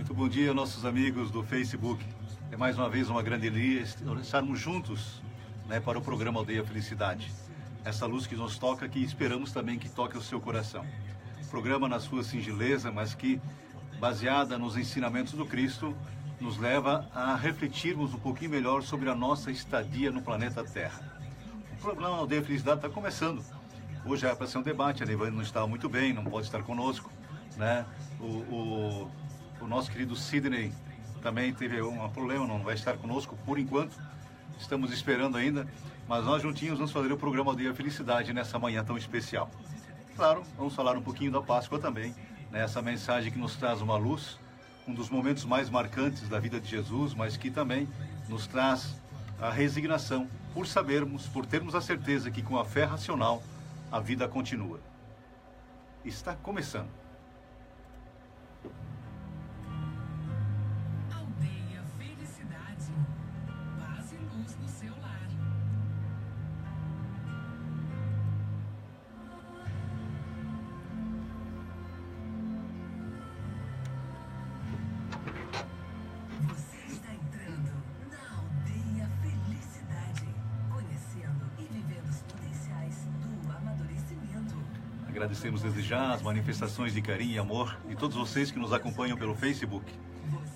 Muito bom dia, nossos amigos do Facebook. É mais uma vez uma grande alegria estarmos juntos, para o programa Aldeia Felicidade. Essa luz que nos toca, que esperamos também que toque o seu coração. O programa na sua singeleza, mas que, baseada nos ensinamentos do Cristo, nos leva a refletirmos um pouquinho melhor sobre a nossa estadia no planeta Terra. O programa Aldeia Felicidade está começando. Hoje é para ser um debate, a Nevane não está muito bem, não pode estar conosco, O nosso querido Sidney também teve um problema, não vai estar conosco por enquanto. Estamos esperando ainda, mas nós juntinhos vamos fazer o programa Aldeia Felicidade nessa manhã tão especial. Claro, vamos falar um pouquinho da Páscoa também, essa mensagem que nos traz uma luz, um dos momentos mais marcantes da vida de Jesus, mas que também nos traz a resignação por sabermos, por termos a certeza que com a fé racional a vida continua. Está começando. Aldeia Felicidade. Paz e luz no seu lar. Você está entrando na Aldeia Felicidade, conhecendo e vivendo os potenciais do amadurecimento. Agradecemos desde já as manifestações de carinho e amor de todos vocês que nos acompanham pelo Facebook.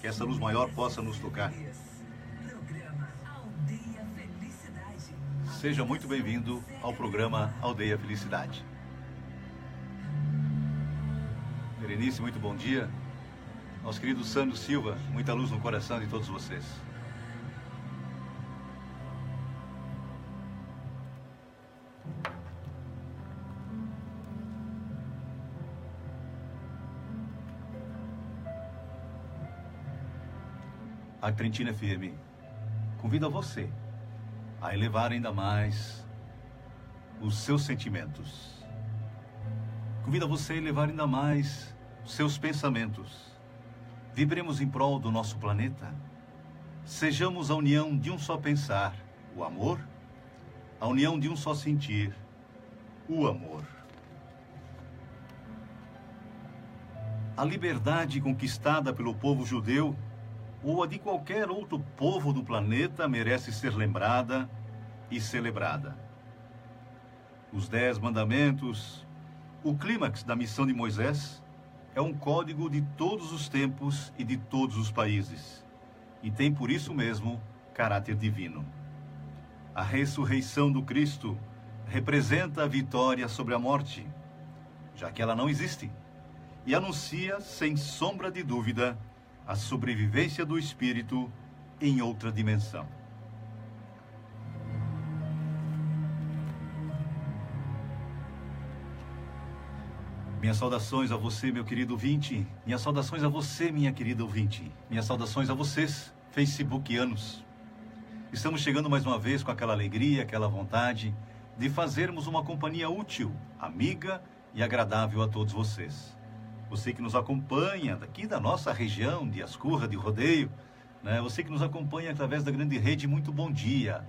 Que essa luz maior possa nos tocar. Programa Aldeia Felicidade. Seja muito bem-vindo ao programa Aldeia Felicidade. Berenice, muito bom dia. Nosso querido Sandro Silva, muita luz no coração de todos vocês. A Trentina FM convida você a elevar ainda mais os seus sentimentos. Convida você a elevar ainda mais os seus pensamentos. Vibremos em prol do nosso planeta. Sejamos a união de um só pensar, o amor, a união de um só sentir, o amor. A liberdade conquistada pelo povo judeu ou a de qualquer outro povo do planeta merece ser lembrada e celebrada. Os 10 mandamentos, o clímax da missão de Moisés, é um código de todos os tempos e de todos os países, e tem por isso mesmo caráter divino. A ressurreição do Cristo representa a vitória sobre a morte, já que ela não existe, e anuncia, sem sombra de dúvida, a sobrevivência do espírito em outra dimensão. Minhas saudações a você, meu querido ouvinte. Minhas saudações a você, minha querida ouvinte. Minhas saudações a vocês, facebookianos. Estamos chegando mais uma vez com aquela alegria, aquela vontade de fazermos uma companhia útil, amiga e agradável a todos vocês. Você que nos acompanha daqui da nossa região de Ascurra, de Rodeio, Você que nos acompanha através da grande rede, muito bom dia.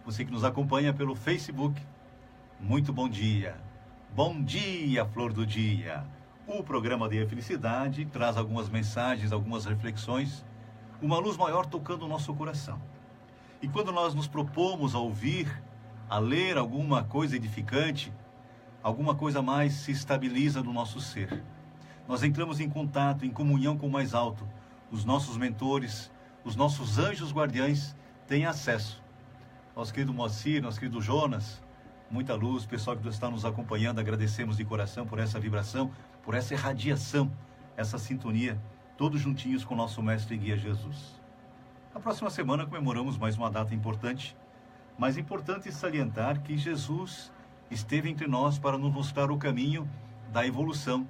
Você que nos acompanha pelo Facebook, muito bom dia. Bom dia, flor do dia. O programa Aldeia Felicidade traz algumas mensagens, algumas reflexões, uma luz maior tocando o nosso coração. E quando nós nos propomos a ouvir, a ler alguma coisa edificante, alguma coisa mais se estabiliza no nosso ser. Nós entramos em contato, em comunhão com o mais alto. Os nossos mentores, os nossos anjos guardiães têm acesso. Nosso querido Moacir, nosso querido Jonas, muita luz, pessoal que está nos acompanhando, agradecemos de coração por essa vibração, por essa irradiação, essa sintonia, todos juntinhos com o nosso mestre e guia Jesus. Na próxima semana comemoramos mais uma data importante, mas importante salientar que Jesus esteve entre nós para nos mostrar o caminho da evolução.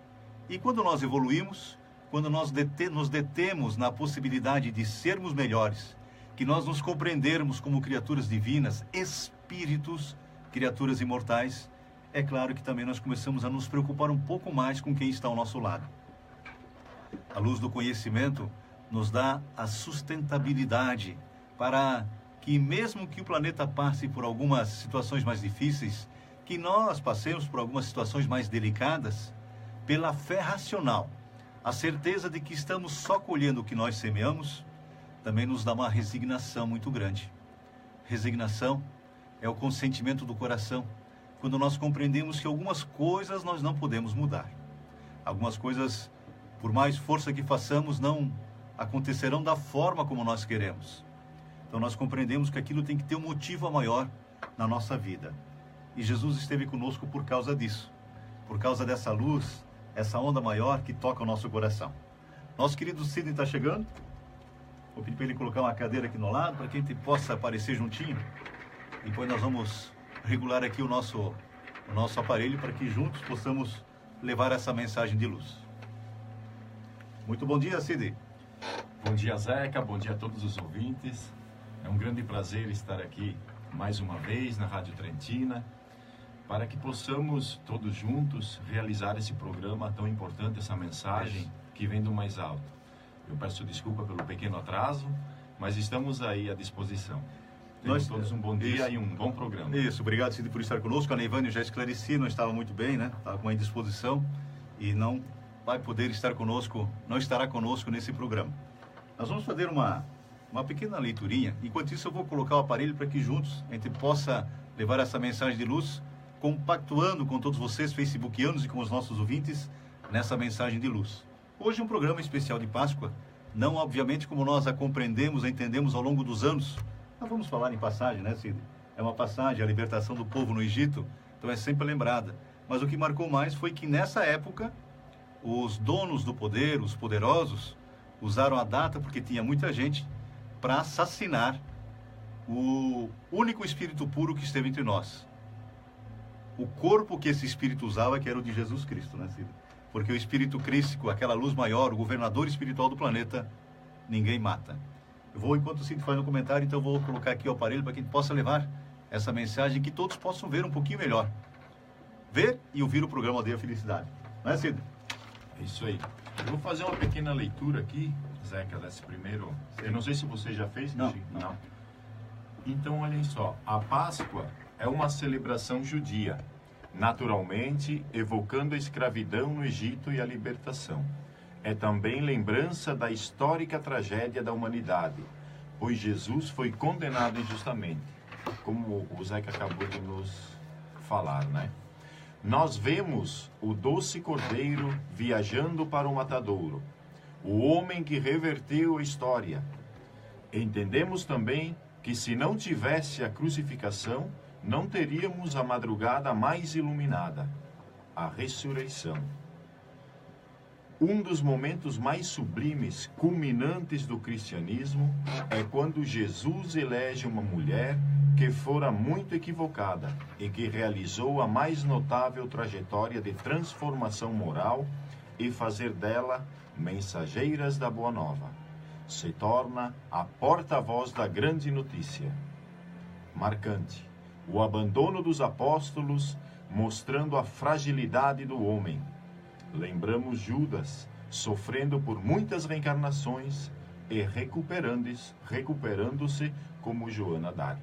E quando nós evoluímos, quando nós nos detemos na possibilidade de sermos melhores, que nós nos compreendermos como criaturas divinas, espíritos, criaturas imortais, é claro que também nós começamos a nos preocupar um pouco mais com quem está ao nosso lado. A luz do conhecimento nos dá a sustentabilidade para que, mesmo que o planeta passe por algumas situações mais difíceis, que nós passemos por algumas situações mais delicadas, pela fé racional, a certeza de que estamos só colhendo o que nós semeamos, também nos dá uma resignação muito grande. Resignação é o consentimento do coração, quando nós compreendemos que algumas coisas nós não podemos mudar. Algumas coisas, por mais força que façamos, não acontecerão da forma como nós queremos. Então nós compreendemos que aquilo tem que ter um motivo maior na nossa vida. E Jesus esteve conosco por causa disso, por causa dessa luz, essa onda maior que toca o nosso coração. Nosso querido Sidney está chegando. Vou pedir para ele colocar uma cadeira aqui no lado, para que a gente possa aparecer juntinho. Depois nós vamos regular aqui o nosso aparelho, para que juntos possamos levar essa mensagem de luz. Muito bom dia, Sidney. Bom dia, Zeca. Bom dia a todos os ouvintes. É um grande prazer estar aqui mais uma vez na Rádio Trentina, para que possamos todos juntos realizar esse programa tão importante, essa mensagem que vem do mais alto. Eu peço desculpa pelo pequeno atraso, mas estamos aí à disposição. Tenham todos um bom dia e um bom programa. Isso, obrigado, Sidney, por estar conosco. A Neivânia já esclareci, não estava muito bem, né? Estava com uma indisposição e não vai poder estar conosco, não estará conosco nesse programa. Nós vamos fazer uma pequena leiturinha. Enquanto isso, eu vou colocar o aparelho para que juntos a gente possa levar essa mensagem de luz, compactuando com todos vocês, facebookianos, e com os nossos ouvintes, nessa mensagem de luz. Hoje é um programa especial de Páscoa, não obviamente como nós a compreendemos, a entendemos ao longo dos anos. Nós vamos falar em passagem, né, Sidney? É uma passagem, a libertação do povo no Egito, então é sempre lembrada. Mas o que marcou mais foi que nessa época, os donos do poder, os poderosos, usaram a data, porque tinha muita gente, para assassinar o único espírito puro que esteve entre nós. O corpo que esse espírito usava, que era o de Jesus Cristo, né, Sidney? Porque o espírito crístico, aquela luz maior, o governador espiritual do planeta, ninguém mata. Eu vou, enquanto o Sidney faz no comentário, então eu vou colocar aqui o aparelho para que a gente possa levar essa mensagem, que todos possam ver um pouquinho melhor. Ver e ouvir o programa Aldeia Felicidade. Não é, Sidney? É isso aí. Eu vou fazer uma pequena leitura aqui, Zeca, desse primeiro... Eu não sei se você já fez. Não. Então, olhem só. A Páscoa é uma celebração judia, naturalmente evocando a escravidão no Egito e a libertação. É também lembrança da histórica tragédia da humanidade, pois Jesus foi condenado injustamente, como o Zeca acabou de nos falar, né? Nós vemos o doce cordeiro viajando para o matadouro, o homem que reverteu a história. Entendemos também que se não tivesse a crucificação, não teríamos a madrugada mais iluminada, a ressurreição. Um dos momentos mais sublimes, culminantes do cristianismo, é quando Jesus elege uma mulher que fora muito equivocada e que realizou a mais notável trajetória de transformação moral e fazer dela mensageiras da Boa Nova. Se torna a porta-voz da grande notícia. Marcante, o abandono dos apóstolos, mostrando a fragilidade do homem. Lembramos Judas, sofrendo por muitas reencarnações e recuperando-se como Joana d'Arc.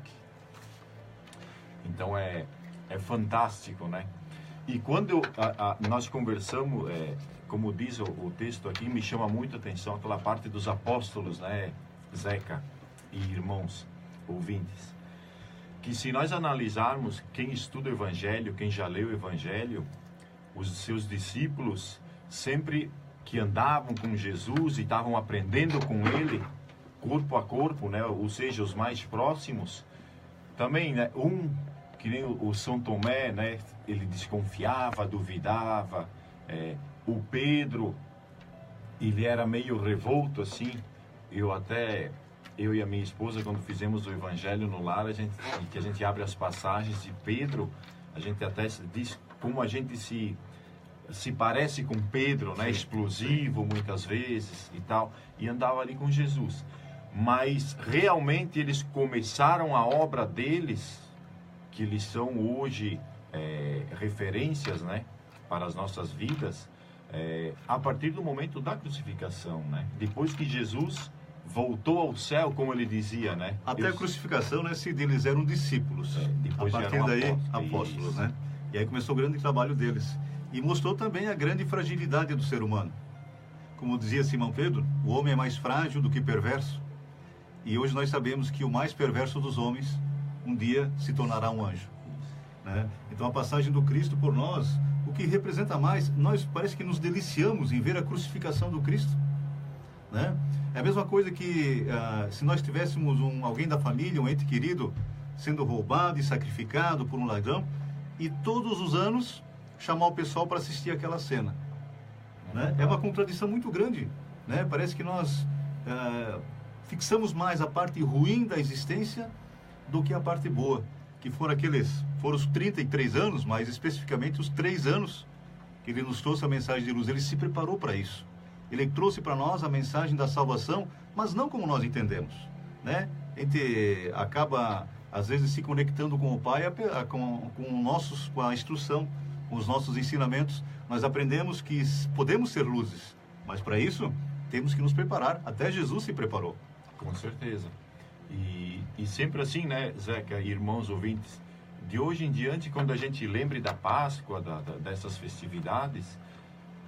Então é fantástico, né? E quando nós conversamos, como diz o texto aqui, me chama muito a atenção aquela parte dos apóstolos, né, Zeca e irmãos ouvintes. Que se nós analisarmos quem estuda o Evangelho, quem já leu o Evangelho, os seus discípulos, sempre que andavam com Jesus e estavam aprendendo com ele, corpo a corpo, né? Ou seja, os mais próximos, também, né? Que nem o São Tomé, né? Ele desconfiava, duvidava. O Pedro, ele era meio revolto, assim. Eu e a minha esposa, quando fizemos o Evangelho no lar, que a gente abre as passagens de Pedro, a gente até diz como a gente se parece com Pedro, né? Explosivo muitas vezes e tal, e andava ali com Jesus. Mas realmente eles começaram a obra deles, que eles são hoje referências, né? Para as nossas vidas, a partir do momento da crucificação, né? Depois que Jesus voltou ao céu, como ele dizia, né? Até a crucificação, né? Se eles eram discípulos. Depois a partir daí, apóstolos, né? E aí começou o grande trabalho deles. E mostrou também a grande fragilidade do ser humano. Como dizia Simão Pedro, o homem é mais frágil do que perverso. E hoje nós sabemos que o mais perverso dos homens, um dia se tornará um anjo. Né? Então a passagem do Cristo por nós, o que representa mais, nós parece que nos deliciamos em ver a crucificação do Cristo. Né? É a mesma coisa que se nós tivéssemos alguém da família, um ente querido, sendo roubado e sacrificado por um ladrão, e todos os anos chamar o pessoal para assistir aquela cena. Né? É uma contradição muito grande. Né? Parece que nós fixamos mais a parte ruim da existência do que a parte boa, que foram os 33 anos, mais especificamente os 3 anos que ele nos trouxe a mensagem de luz. Ele se preparou para isso. Ele trouxe para nós a mensagem da salvação, mas não como nós entendemos. Né? A gente acaba, às vezes, se conectando com o Pai, com a instrução, com os nossos ensinamentos. Nós aprendemos que podemos ser luzes, mas para isso temos que nos preparar. Até Jesus se preparou. Com certeza. E sempre assim, né, Zeca, irmãos ouvintes, de hoje em diante, quando a gente lembre da Páscoa, dessas festividades,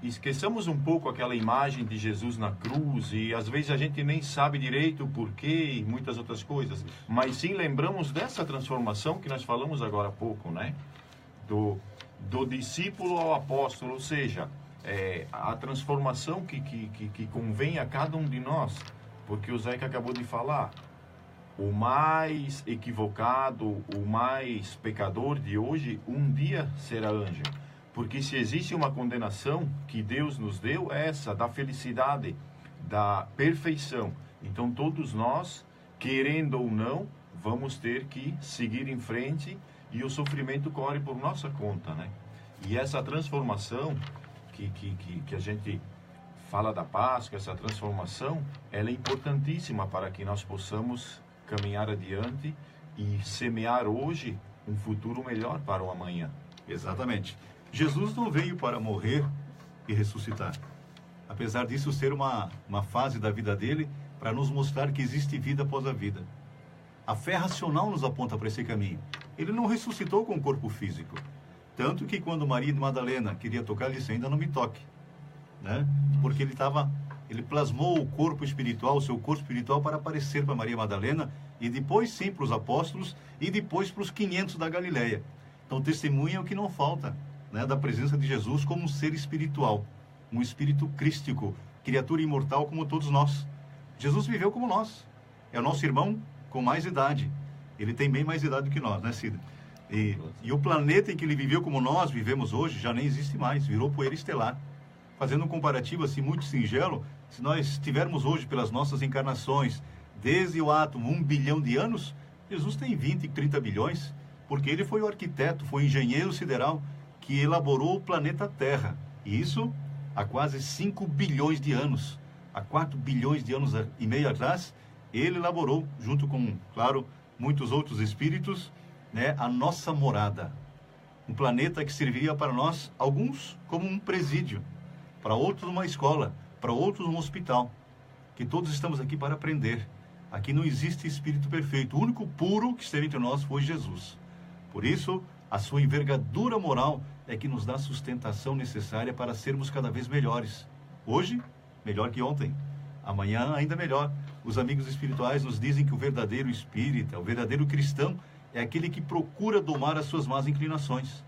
esqueçamos um pouco aquela imagem de Jesus na cruz, e às vezes a gente nem sabe direito o porquê e muitas outras coisas, mas sim lembramos dessa transformação que nós falamos agora há pouco, né? Do discípulo ao apóstolo, ou seja, a transformação que convém a cada um de nós, porque o Zeca acabou de falar, o mais equivocado, o mais pecador de hoje, um dia será anjo. Porque se existe uma condenação que Deus nos deu, é essa, da felicidade, da perfeição. Então todos nós, querendo ou não, vamos ter que seguir em frente e o sofrimento corre por nossa conta, né? E essa transformação que a gente fala da Páscoa, essa transformação, ela é importantíssima para que nós possamos caminhar adiante e semear hoje um futuro melhor para o amanhã. Exatamente. Jesus não veio para morrer e ressuscitar. Apesar disso ser uma fase da vida dele, para nos mostrar que existe vida após a vida. A fé racional nos aponta para esse caminho. Ele não ressuscitou com o corpo físico. Tanto que quando Maria de Madalena queria tocar, ele disse, ainda não me toque. Né? Porque ele plasmou o corpo espiritual, o seu corpo espiritual, para aparecer para Maria Madalena, e depois sim para os apóstolos, e depois para os 500 da Galileia. Então testemunha o que não falta, né, da presença de Jesus como um ser espiritual, um espírito crístico, criatura imortal como todos nós. Jesus viveu como nós, é o nosso irmão com mais idade, ele tem bem mais idade do que nós, né, Cida? E o planeta em que ele viveu como nós vivemos hoje já nem existe mais, virou poeira estelar. Fazendo um comparativo assim muito singelo, se nós tivermos hoje pelas nossas encarnações, desde o átomo 1 bilhão de anos, Jesus tem 20, 30 bilhões, porque ele foi o arquiteto, foi o engenheiro sideral que elaborou o planeta Terra. E isso há quase 5 bilhões de anos. Há 4 bilhões de anos e meio atrás, ele elaborou, junto com, claro, muitos outros espíritos, né, a nossa morada. Um planeta que serviria para nós, alguns, como um presídio, para outros uma escola, para outros um hospital, que todos estamos aqui para aprender. Aqui não existe espírito perfeito, o único puro que esteve entre nós foi Jesus. Por isso, a sua envergadura moral é que nos dá a sustentação necessária para sermos cada vez melhores. Hoje, melhor que ontem. Amanhã, ainda melhor. Os amigos espirituais nos dizem que o verdadeiro espírita, o verdadeiro cristão, é aquele que procura domar as suas más inclinações.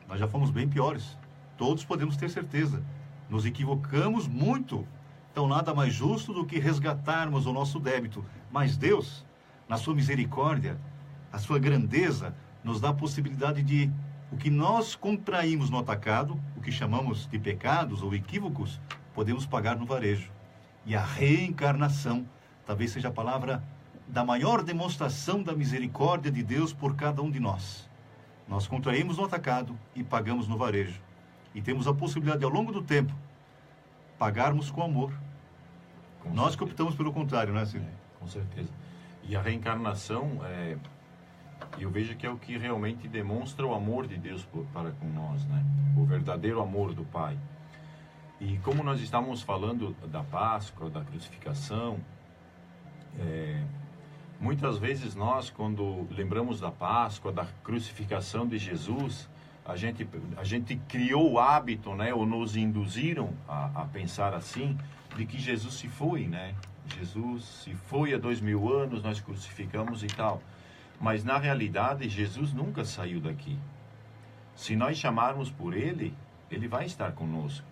Nós já fomos bem piores. Todos podemos ter certeza. Nos equivocamos muito. Então, nada mais justo do que resgatarmos o nosso débito. Mas Deus, na sua misericórdia, a sua grandeza, nos dá a possibilidade de o que nós contraímos no atacado, o que chamamos de pecados ou equívocos, podemos pagar no varejo. E a reencarnação talvez seja a palavra da maior demonstração da misericórdia de Deus por cada um de nós. Nós contraímos no atacado e pagamos no varejo. E temos a possibilidade, ao longo do tempo, pagarmos com amor. Nós que optamos pelo contrário, né, Cid? Com certeza. E a reencarnação, eu vejo que é o que realmente demonstra o amor de Deus para com nós, né? O verdadeiro amor do Pai. E como nós estávamos falando da Páscoa, da crucificação, muitas vezes nós, quando lembramos da Páscoa, da crucificação de Jesus, a gente criou o hábito, né, ou nos induziram a pensar assim, de que Jesus se foi, né? Jesus se foi há 2000 anos, nós crucificamos e tal. Mas na realidade, Jesus nunca saiu daqui. Se nós chamarmos por Ele, Ele vai estar conosco.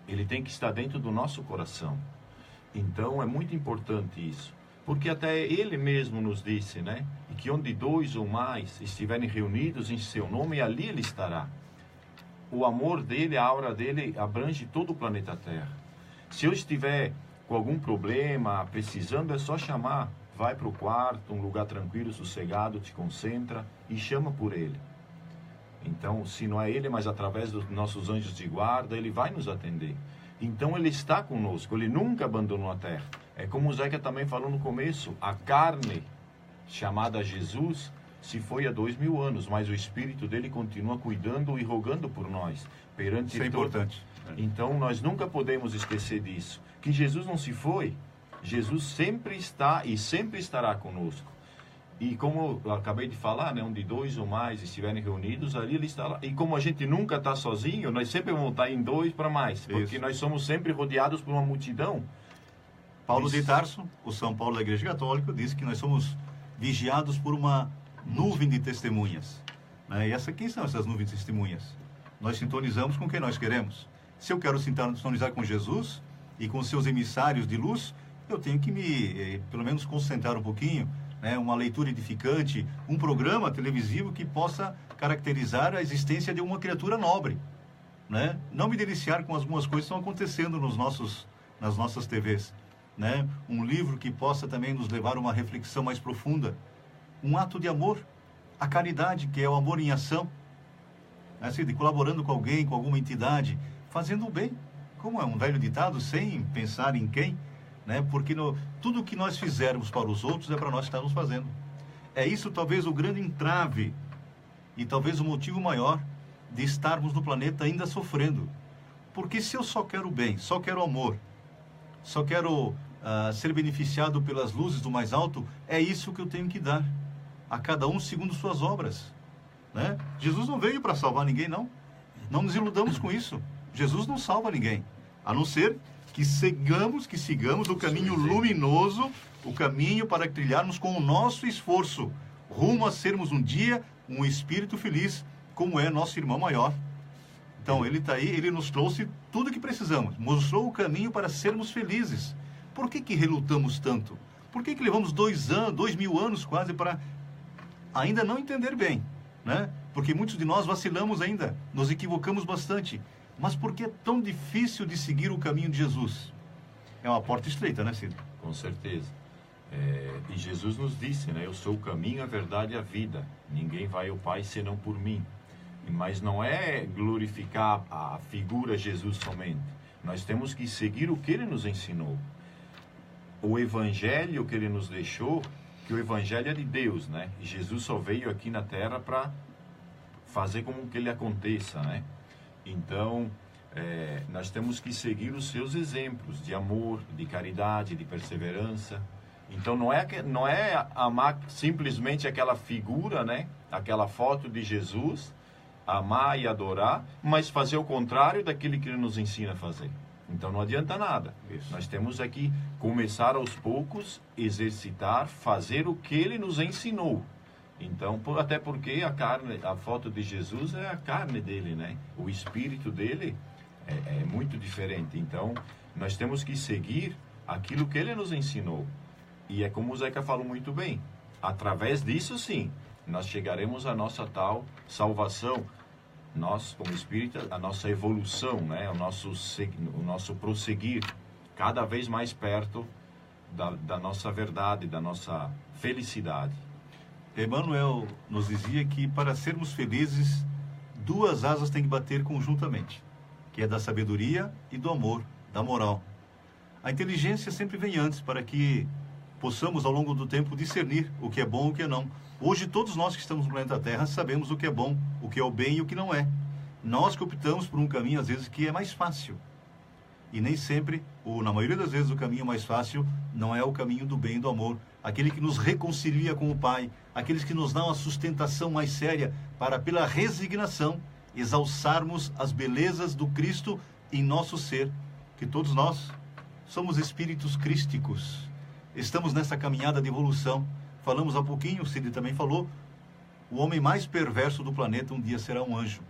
Ele tem que estar dentro do nosso coração. Então é muito importante isso. Porque até Ele mesmo nos disse, né? E que onde 2 ou mais estiverem reunidos em seu nome, ali Ele estará. O amor dele, a aura dele abrange todo o planeta Terra. Se eu estiver com algum problema, precisando, é só chamar. Vai para o quarto, um lugar tranquilo, sossegado, te concentra e chama por Ele. Então, se não é Ele, mas através dos nossos anjos de guarda, Ele vai nos atender. Então, Ele está conosco, Ele nunca abandonou a terra. É como o Zeca também falou no começo, a carne chamada Jesus se foi há 2000 anos, mas o Espírito dele continua cuidando e rogando por nós. Perante Isso é importante. Então, nós nunca podemos esquecer disso. Que Jesus não se foi, Jesus sempre está e sempre estará conosco. E como eu acabei de falar, né, onde 2 ou mais estiverem reunidos, ali Ele está lá. E como a gente nunca está sozinho, nós sempre vamos estar em 2 para mais, porque Isso. nós somos sempre rodeados por uma multidão. Paulo de Tarso, o São Paulo da Igreja Católica, diz que nós somos vigiados por uma nuvem de testemunhas. Né? E quem são essas nuvens de testemunhas? Nós sintonizamos com quem nós queremos. Se eu quero sintonizar com Jesus e com seus emissários de luz, eu tenho que me, pelo menos, concentrar um pouquinho, né? Uma leitura edificante, um programa televisivo que possa caracterizar a existência de uma criatura nobre. Né? Não me deliciar com algumas coisas que estão acontecendo nas nossas TVs. Né? Um livro que possa também nos levar a uma reflexão mais profunda. Um ato de amor, a caridade, que é o amor em ação. Assim, de colaborando com alguém, com alguma entidade, fazendo o bem. Como é um velho ditado, sem pensar em quem, né? Porque tudo que nós fizermos para os outros é para nós que estamos fazendo. É isso talvez o grande entrave e talvez o motivo maior de estarmos no planeta ainda sofrendo. Porque se eu só quero o bem, só quero amor, só quero ser beneficiado pelas luzes do mais alto, é isso que eu tenho que dar a cada um segundo suas obras. Né? Jesus não veio para salvar ninguém, não. Não nos iludamos com isso. Jesus não salva ninguém, a não ser que sigamos o caminho luminoso, o caminho para trilharmos com o nosso esforço, rumo a sermos um dia um espírito feliz, como é nosso irmão maior. Então, ele está aí, ele nos trouxe tudo o que precisamos, mostrou o caminho para sermos felizes. Por que relutamos tanto? Por que levamos 2000 anos quase para ainda não entender bem? Né? Porque muitos de nós vacilamos ainda, nos equivocamos bastante. Mas por que é tão difícil de seguir o caminho de Jesus? É uma porta estreita, né, Cid? Com certeza. E Jesus nos disse, né? Eu sou o caminho, a verdade e a vida. Ninguém vai ao Pai senão por mim. Mas não é glorificar a figura Jesus somente. Nós temos que seguir o que Ele nos ensinou. O Evangelho que Ele nos deixou, que o Evangelho é de Deus, né? E Jesus só veio aqui na Terra para fazer com que Ele aconteça, né? Então, nós temos que seguir os seus exemplos de amor, de caridade, de perseverança. Então, não é amar simplesmente aquela figura, né? Aquela foto de Jesus, amar e adorar, mas fazer o contrário daquilo que Ele nos ensina a fazer. Então, não adianta nada. Isso. Nós temos aqui começar aos poucos, exercitar, fazer o que Ele nos ensinou. Então, até porque a foto de Jesus é a carne dele, né? O espírito dele é muito diferente. Então, nós temos que seguir aquilo que ele nos ensinou. E é como o Zeca falou muito bem. Através disso, sim, nós chegaremos à nossa tal salvação. Nós, como espírita, a nossa evolução, né? O nosso prosseguir cada vez mais perto da nossa verdade, da nossa felicidade. Emmanuel nos dizia que para sermos felizes, 2 asas têm que bater conjuntamente, que é da sabedoria e do amor, da moral. A inteligência sempre vem antes, para que possamos ao longo do tempo discernir o que é bom e o que é não. Hoje todos nós que estamos no planeta Terra sabemos o que é bom, o que é o bem e o que não é. Nós que optamos por um caminho às vezes que é mais fácil. E nem sempre, ou na maioria das vezes, o caminho mais fácil não é o caminho do bem e do amor. Aquele que nos reconcilia com o Pai, aqueles que nos dão a sustentação mais séria para, pela resignação, exalçarmos as belezas do Cristo em nosso ser, que todos nós somos espíritos crísticos. Estamos nessa caminhada de evolução. Falamos há pouquinho, o Cid também falou, o homem mais perverso do planeta um dia será um anjo.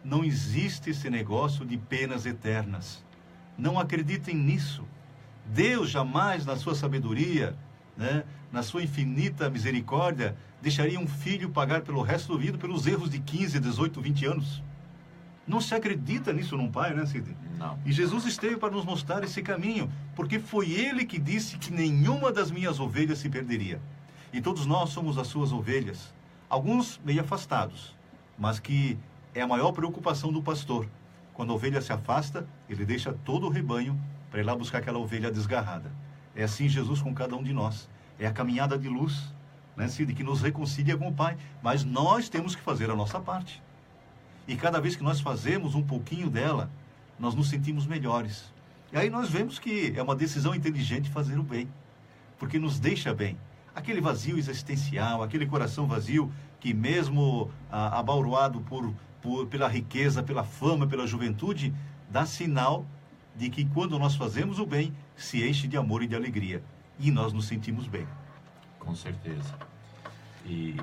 Não existe esse negócio de penas eternas. Não acreditem nisso. Deus jamais, na sua sabedoria, né, na sua infinita misericórdia, deixaria um filho pagar pelo resto da vida pelos erros de 15, 18, 20 anos. Não se acredita nisso num pai, né, Cid? Não. E Jesus esteve para nos mostrar esse caminho, porque foi ele que disse que nenhuma das minhas ovelhas se perderia. E todos nós somos as suas ovelhas. Alguns meio afastados, mas que é a maior preocupação do pastor. Quando a ovelha se afasta, ele deixa todo o rebanho para ir lá buscar aquela ovelha desgarrada. É assim Jesus com cada um de nós. É a caminhada de luz, né, Cid, que nos reconcilia com o Pai. Mas nós temos que fazer a nossa parte. E cada vez que nós fazemos um pouquinho dela, nós nos sentimos melhores. E aí nós vemos que é uma decisão inteligente fazer o bem, porque nos deixa bem. Aquele vazio existencial, aquele coração vazio que mesmo abauroado pela riqueza, pela fama, pela juventude, dá sinal de que quando nós fazemos o bem, se enche de amor e de alegria. E nós nos sentimos bem. Com certeza. E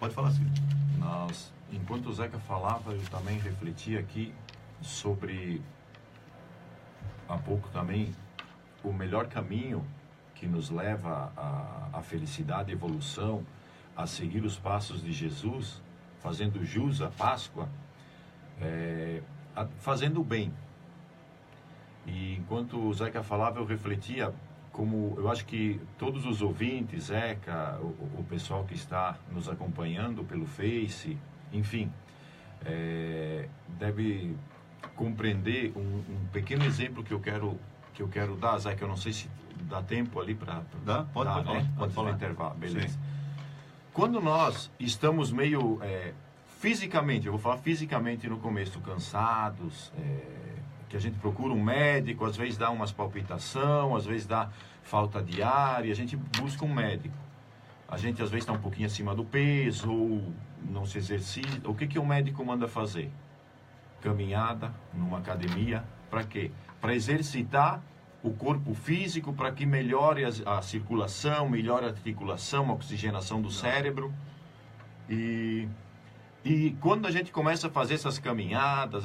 pode falar, Cid. Enquanto o Zeca falava, eu também refleti aqui sobre, há pouco também, o melhor caminho que nos leva à felicidade e evolução, a seguir os passos de Jesus, fazendo jus à Páscoa, fazendo o bem. E enquanto o Zeca falava, eu refletia como eu acho que todos os ouvintes, Zeca, o pessoal que está nos acompanhando pelo Face, enfim, deve compreender um pequeno exemplo que eu quero dar, Zeca. Eu não sei se dá tempo ali para... Dá? Pode falar. Né? Pode falar. Intervalo, beleza. Sim. Quando nós estamos meio fisicamente, eu vou falar fisicamente no começo, cansados, que a gente procura um médico, às vezes dá umas palpitação, às vezes dá falta de ar, e a gente busca um médico. A gente às vezes está um pouquinho acima do peso, ou não se exercita. O que o médico manda fazer? Caminhada numa academia, para quê? Para exercitar o corpo físico, para que melhore a circulação, melhore a articulação, a oxigenação do cérebro. E quando a gente começa a fazer essas caminhadas,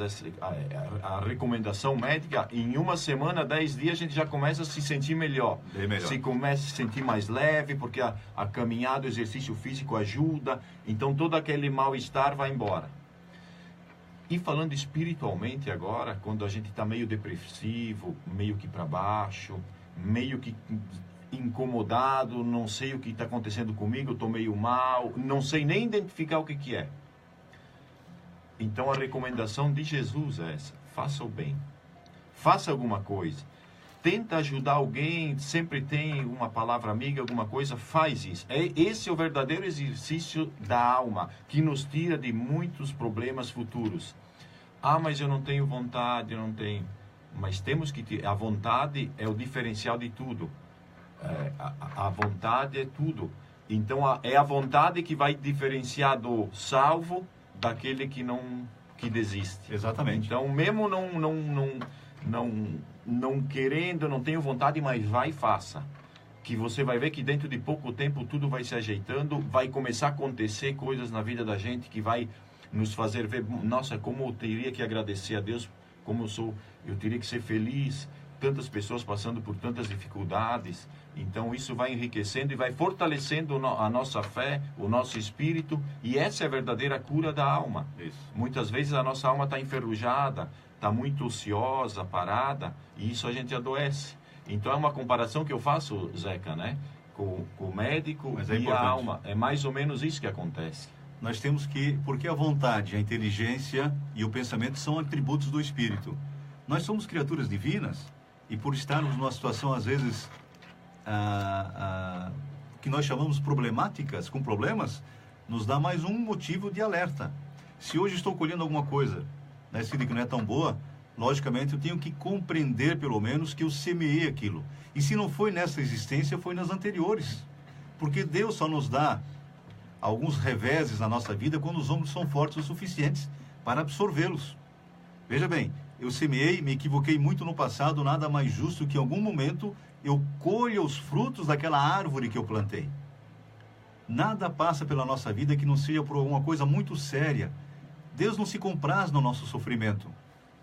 a recomendação médica, em uma semana, 10 dias, a gente já começa a se sentir melhor. Se começa a se sentir mais leve, porque a caminhada, o exercício físico ajuda. Então, todo aquele mal-estar vai embora. E falando espiritualmente agora, quando a gente está meio depressivo, meio que para baixo, meio que incomodado, não sei o que está acontecendo comigo, estou meio mal, não sei nem identificar o que é. Então a recomendação de Jesus é essa: faça o bem, faça alguma coisa, tenta ajudar alguém, sempre tem uma palavra amiga, alguma coisa, faz isso. Esse é o verdadeiro exercício da alma, que nos tira de muitos problemas futuros. Ah, mas eu não tenho vontade, eu não tenho. Mas temos que ter, a vontade é o diferencial de tudo. A vontade é tudo. Então é a vontade que vai diferenciar do salvo daquele que desiste. Exatamente. Então, mesmo não querendo, não tenho vontade, mas vai e faça. Que você vai ver que dentro de pouco tempo tudo vai se ajeitando, vai começar a acontecer coisas na vida da gente que vai nos fazer ver, nossa, como eu teria que agradecer a Deus, como eu teria que ser feliz, tantas pessoas passando por tantas dificuldades. Então isso vai enriquecendo e vai fortalecendo a nossa fé, o nosso espírito, e essa é a verdadeira cura da alma. Isso. Muitas vezes a nossa alma está enferrujada, está muito ociosa, parada, e isso a gente adoece. Então é uma comparação que eu faço, Zeca, né? Com o médico e a alma. É mais ou menos isso que acontece. Nós temos que, porque a vontade, a inteligência e o pensamento são atributos do espírito. Nós somos criaturas divinas, e por estarmos numa situação, às vezes, que nós chamamos problemáticas, com problemas, nos dá mais um motivo de alerta. Se hoje estou colhendo alguma coisa, né, Cid, que não é tão boa, logicamente eu tenho que compreender, pelo menos, que eu semeei aquilo. E se não foi nessa existência, foi nas anteriores. Porque Deus só nos dá alguns reveses na nossa vida quando os homens são fortes o suficientes para absorvê-los. Veja bem, eu semeei, me equivoquei muito no passado, nada mais justo que em algum momento eu colha os frutos daquela árvore que eu plantei. Nada passa pela nossa vida que não seja por alguma coisa muito séria. Deus não se compraz no nosso sofrimento.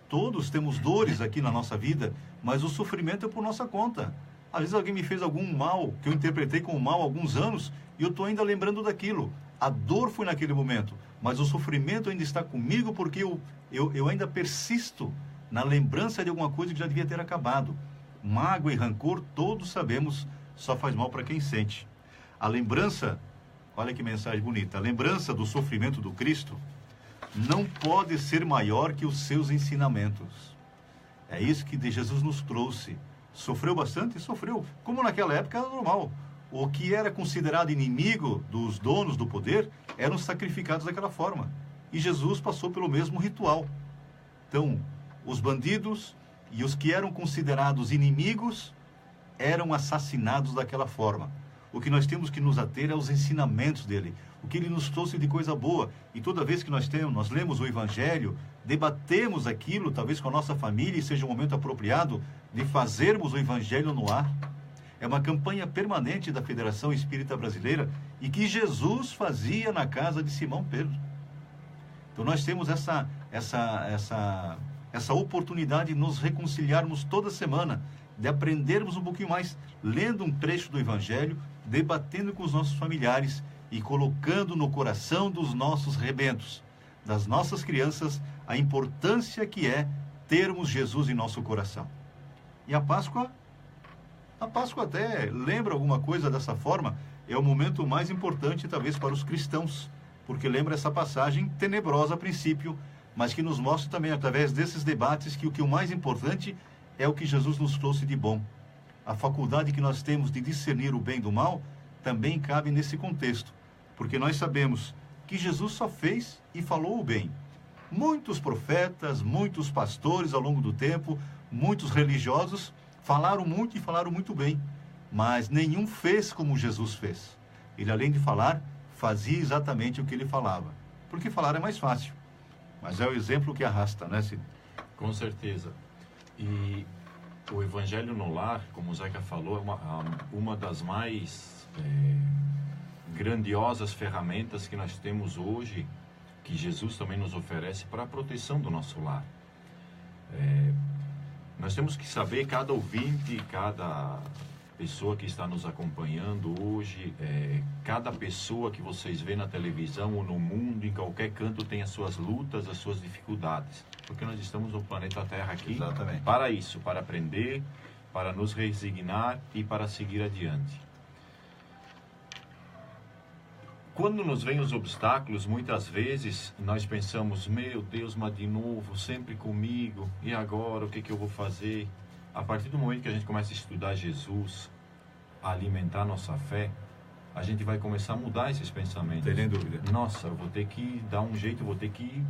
Todos temos dores aqui na nossa vida, mas o sofrimento é por nossa conta. Às vezes alguém me fez algum mal, que eu interpretei como mal há alguns anos, e eu estou ainda lembrando daquilo. A dor foi naquele momento, mas o sofrimento ainda está comigo porque eu ainda persisto na lembrança de alguma coisa que já devia ter acabado. Mágoa e rancor, todos sabemos, só faz mal para quem sente. A lembrança, olha que mensagem bonita, a lembrança do sofrimento do Cristo não pode ser maior que os seus ensinamentos. É isso que Jesus nos trouxe. Sofreu bastante? Sofreu. Como naquela época era normal. O que era considerado inimigo dos donos do poder eram sacrificados daquela forma. E Jesus passou pelo mesmo ritual. Então, os bandidos e os que eram considerados inimigos eram assassinados daquela forma. O que nós temos que nos ater é aos ensinamentos dele, o que ele nos trouxe de coisa boa. E toda vez que nós lemos o Evangelho, debatemos aquilo, talvez com a nossa família, e seja um momento apropriado de fazermos o Evangelho no ar. É uma campanha permanente da Federação Espírita Brasileira e que Jesus fazia na casa de Simão Pedro. Então nós temos essa oportunidade de nos reconciliarmos toda semana, de aprendermos um pouquinho mais, lendo um trecho do Evangelho, debatendo com os nossos familiares e colocando no coração dos nossos rebentos, das nossas crianças, a importância que é termos Jesus em nosso coração. E a Páscoa até lembra alguma coisa dessa forma, é o momento mais importante talvez para os cristãos, porque lembra essa passagem tenebrosa a princípio, mas que nos mostra também através desses debates que o mais importante é o que Jesus nos trouxe de bom. A faculdade que nós temos de discernir o bem do mal também cabe nesse contexto, porque nós sabemos que Jesus só fez e falou o bem. Muitos profetas, muitos pastores ao longo do tempo, muitos religiosos falaram muito e falaram muito bem, mas nenhum fez como Jesus fez. Ele, além de falar, fazia exatamente o que ele falava, porque falar é mais fácil, mas é o exemplo que arrasta, né, Cid? Com certeza. E o Evangelho no Lar, como o Zeca falou, é uma das mais grandiosas ferramentas que nós temos hoje, que Jesus também nos oferece para a proteção do nosso lar. Nós temos que saber, cada ouvinte, cada pessoa que está nos acompanhando hoje, cada pessoa que vocês vêem na televisão ou no mundo, em qualquer canto, tem as suas lutas, as suas dificuldades. Porque nós estamos no planeta Terra aqui para isso, para aprender, para nos resignar e para seguir adiante. Quando nos vêm os obstáculos, muitas vezes nós pensamos, meu Deus, mas de novo, sempre comigo, e agora, o que eu vou fazer? A partir do momento que a gente começa a estudar Jesus, a alimentar nossa fé, a gente vai começar a mudar esses pensamentos. Não tem nem dúvida. Nossa, eu vou ter que dar um jeito, eu vou ter que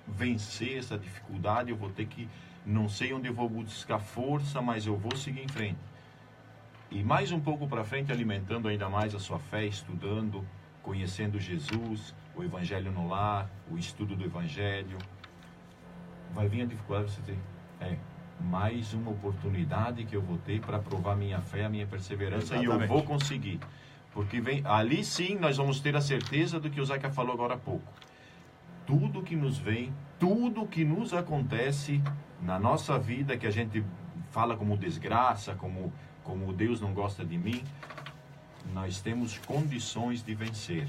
vencer essa dificuldade, eu vou ter que, não sei onde eu vou buscar força, mas eu vou seguir em frente. E mais um pouco para frente, alimentando ainda mais a sua fé, estudando, conhecendo Jesus, o Evangelho no Lar, o estudo do Evangelho, vai vir a dificuldade, você tem mais uma oportunidade que eu vou ter para provar minha fé, a minha perseverança. Exatamente. E eu vou conseguir, porque ali sim nós vamos ter a certeza do que o Zeca falou agora há pouco. Tudo que nos vem, tudo que nos acontece na nossa vida, que a gente fala como desgraça, como Deus não gosta de mim, nós temos condições de vencer.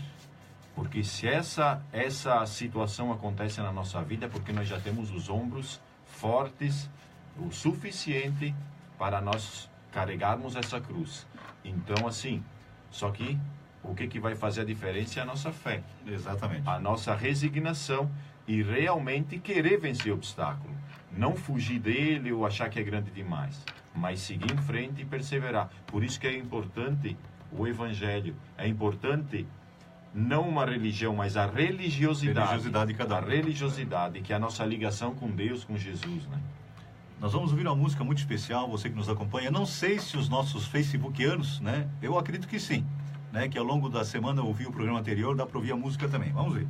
Porque se essa situação acontece na nossa vida, é porque nós já temos os ombros fortes o suficiente para nós carregarmos essa cruz. Então, assim, só que o que vai fazer a diferença é a nossa fé. Exatamente. A nossa resignação e realmente querer vencer o obstáculo. Não fugir dele ou achar que é grande demais, mas seguir em frente e perseverar. Por isso que é importante o Evangelho. É importante não uma religião, mas a religiosidade. A religiosidade, que é a nossa ligação com Deus, com Jesus, né? Nós vamos ouvir uma música muito especial, você que nos acompanha. Não sei se os nossos facebookianos, né? Eu acredito que sim, né? Que ao longo da semana eu ouvi o programa anterior, dá para ouvir a música também. Vamos ver.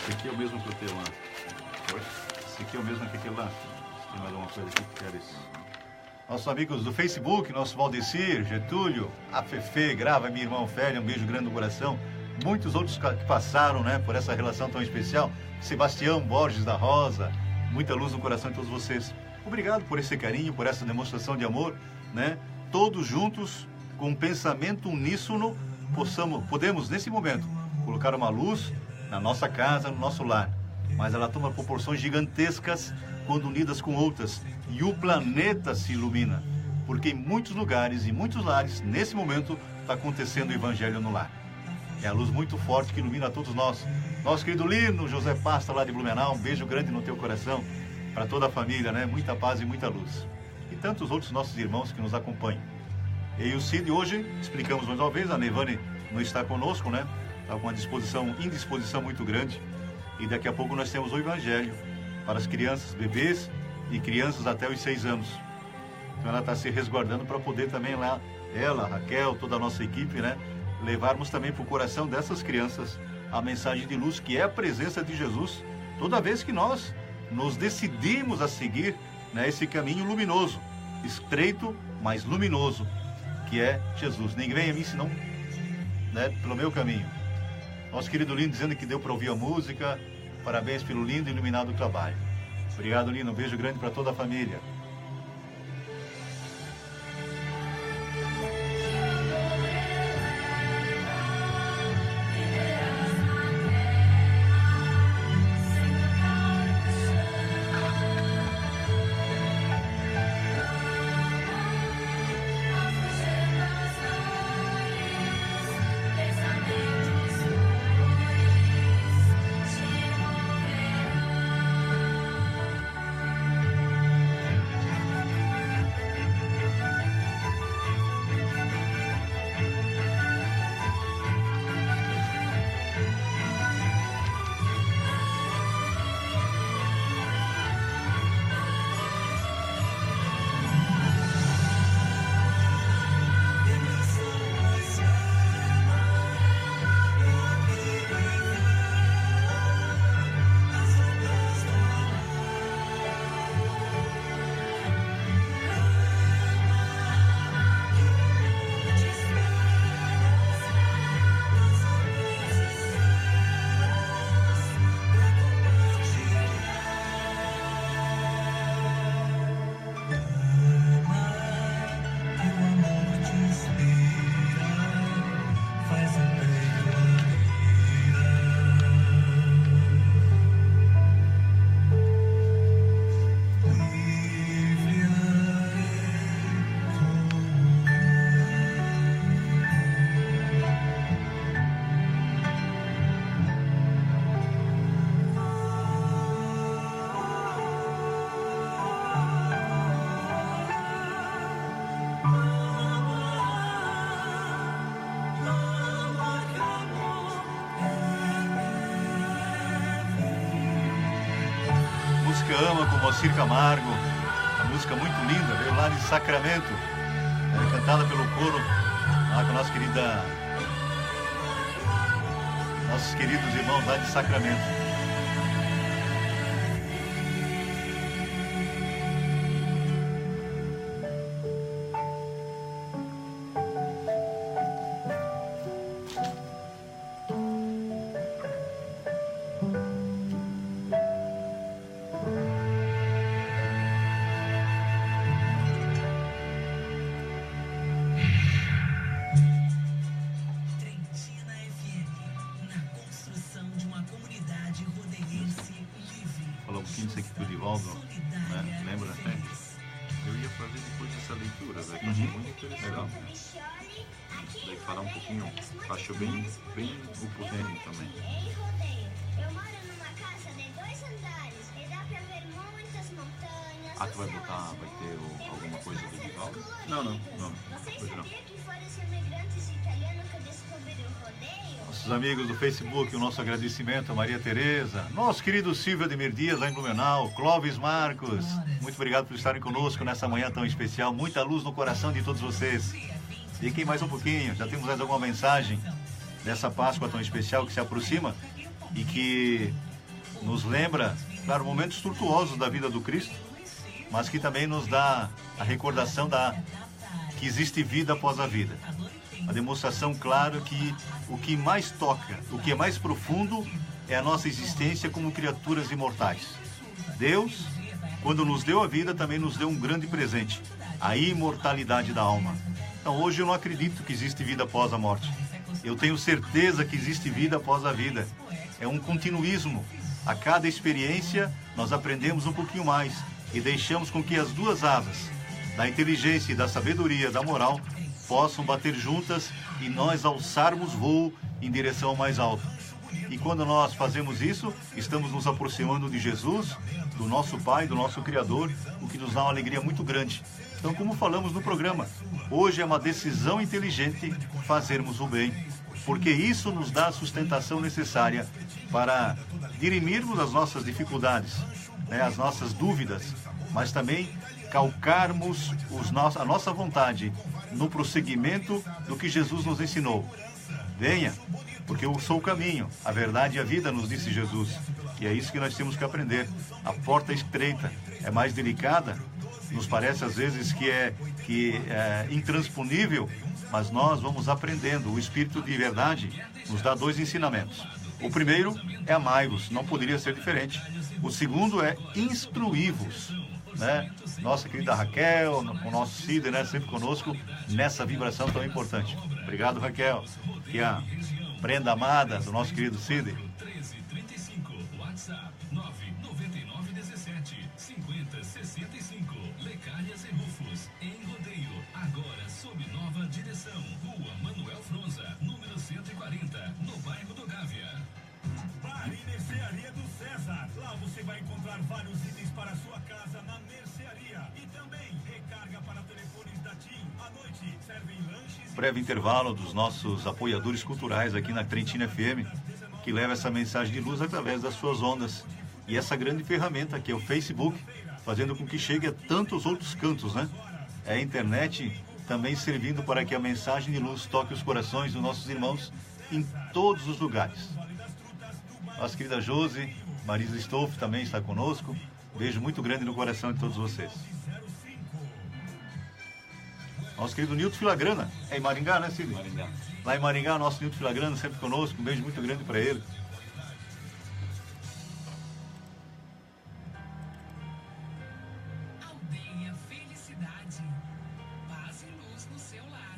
Esse aqui é o mesmo que eu tenho lá. Esse aqui é o mesmo que aquele lá. Tem mais alguma coisa aqui que queres? Nossos amigos do Facebook, nosso Valdecir, Getúlio, a Fefe, Grava, minha irmã Ofélia, um beijo grande no coração. Muitos outros que passaram, né, por essa relação tão especial. Sebastião Borges da Rosa, muita luz no coração de todos vocês. Obrigado por esse carinho, por essa demonstração de amor, né? Todos juntos, com um pensamento uníssono, podemos, nesse momento, colocar uma luz na nossa casa, no nosso lar. Mas ela toma proporções gigantescas quando unidas com outras. E o planeta se ilumina. Porque em muitos lugares e muitos lares, nesse momento, está acontecendo o Evangelho no lar. É a luz muito forte que ilumina todos nós. Nosso querido Lino, José Pasta, lá de Blumenau, um beijo grande no teu coração. Para toda a família, né? Muita paz e muita luz. E tantos outros nossos irmãos que nos acompanham. Eu e o Cid, hoje, explicamos mais uma vez, a Nevane não está conosco, né? Está com uma indisposição muito grande. E daqui a pouco nós temos o Evangelho para as crianças, bebês e crianças até os 6 anos. Então ela está se resguardando para poder também lá, ela, Raquel, toda a nossa equipe, né? Levarmos também para o coração dessas crianças a mensagem de luz, que é a presença de Jesus, toda vez que nós nos decidimos a seguir, né, esse caminho luminoso, estreito, mas luminoso, que é Jesus. Ninguém vem a mim senão, né, pelo meu caminho. Nosso querido Lino dizendo que deu para ouvir a música. Parabéns pelo lindo e iluminado trabalho. Obrigado, Lino. Um beijo grande para toda a família. Ama com Moacir Camargo, uma música muito linda, veio lá de Sacramento, cantada pelo coro lá com a nossos queridos irmãos lá de Sacramento. Acho bem oportuno também. Eu moro numa casa de 2 andares e dá pra ver muitas montanhas. Ah, tu vai ter alguma coisa do Divaldo? Não. Você sabia que foram os imigrantes italianos que descobriram o rodeio? Nossos amigos do Facebook, o nosso agradecimento a Maria Tereza, nosso querido Silvio Ademir Dias lá em Blumenau, Clóvis Marcos, muito obrigado por estarem conosco nessa manhã tão especial, muita luz no coração de todos vocês. Fiquem mais um pouquinho, já temos mais alguma mensagem dessa Páscoa tão especial que se aproxima e que nos lembra, claro, momentos tortuosos da vida do Cristo, mas que também nos dá a recordação que existe vida após a vida. A demonstração clara que o que mais toca, o que é mais profundo é a nossa existência como criaturas imortais. Deus, quando nos deu a vida, também nos deu um grande presente, a imortalidade da alma. Então hoje eu não acredito que existe vida após a morte. Eu tenho certeza que existe vida após a vida. É um continuismo. A cada experiência nós aprendemos um pouquinho mais e deixamos com que as duas asas, da inteligência e da sabedoria, da moral, possam bater juntas e nós alçarmos voo em direção ao mais alto. E quando nós fazemos isso, estamos nos aproximando de Jesus, do nosso Pai, do nosso Criador, o que nos dá uma alegria muito grande. Então, como falamos no programa, hoje é uma decisão inteligente fazermos o bem, porque isso nos dá a sustentação necessária para dirimirmos as nossas dificuldades, as nossas dúvidas, mas também calcarmos a nossa vontade no prosseguimento do que Jesus nos ensinou. Venha, porque eu sou o caminho, a verdade e a vida, nos disse Jesus. E é isso que nós temos que aprender. A porta é estreita, é mais delicada, nos parece às vezes que é intransponível, mas nós vamos aprendendo. O Espírito de verdade nos dá dois ensinamentos. O primeiro é amai-vos, não poderia ser diferente. O segundo é instruí-vos. Nossa querida Raquel, o nosso Cid, sempre conosco nessa vibração tão importante. Obrigado, Raquel. Que a prenda amada do nosso querido Cid. 1335, WhatsApp 999175065. Lecárias e Rufos, em Rodeio, agora sob nova direção. Rua Manuel Fronza, número 140, no bairro do Gávea. Bar e Mercearia do César. Lá você vai encontrar vários itens para a sua casa na mercearia. E também recarga para telefones da TIM. À noite, servem lanches. Breve intervalo dos nossos apoiadores culturais aqui na Trentina FM, que leva essa mensagem de luz através das suas ondas. E essa grande ferramenta que é o Facebook, fazendo com que chegue a tantos outros cantos, É a internet também servindo para que a mensagem de luz toque os corações dos nossos irmãos em todos os lugares. Nossa querida Josi, Marisa Stolf também está conosco. Beijo muito grande no coração de todos vocês. Nosso querido Nilton Filagrana, é em Maringá, né, Cid? Maringá. Lá em Maringá, nosso Nilton Filagrana sempre conosco. Um beijo muito grande para ele. Aldeia Felicidade. Paz e luz no seu lar.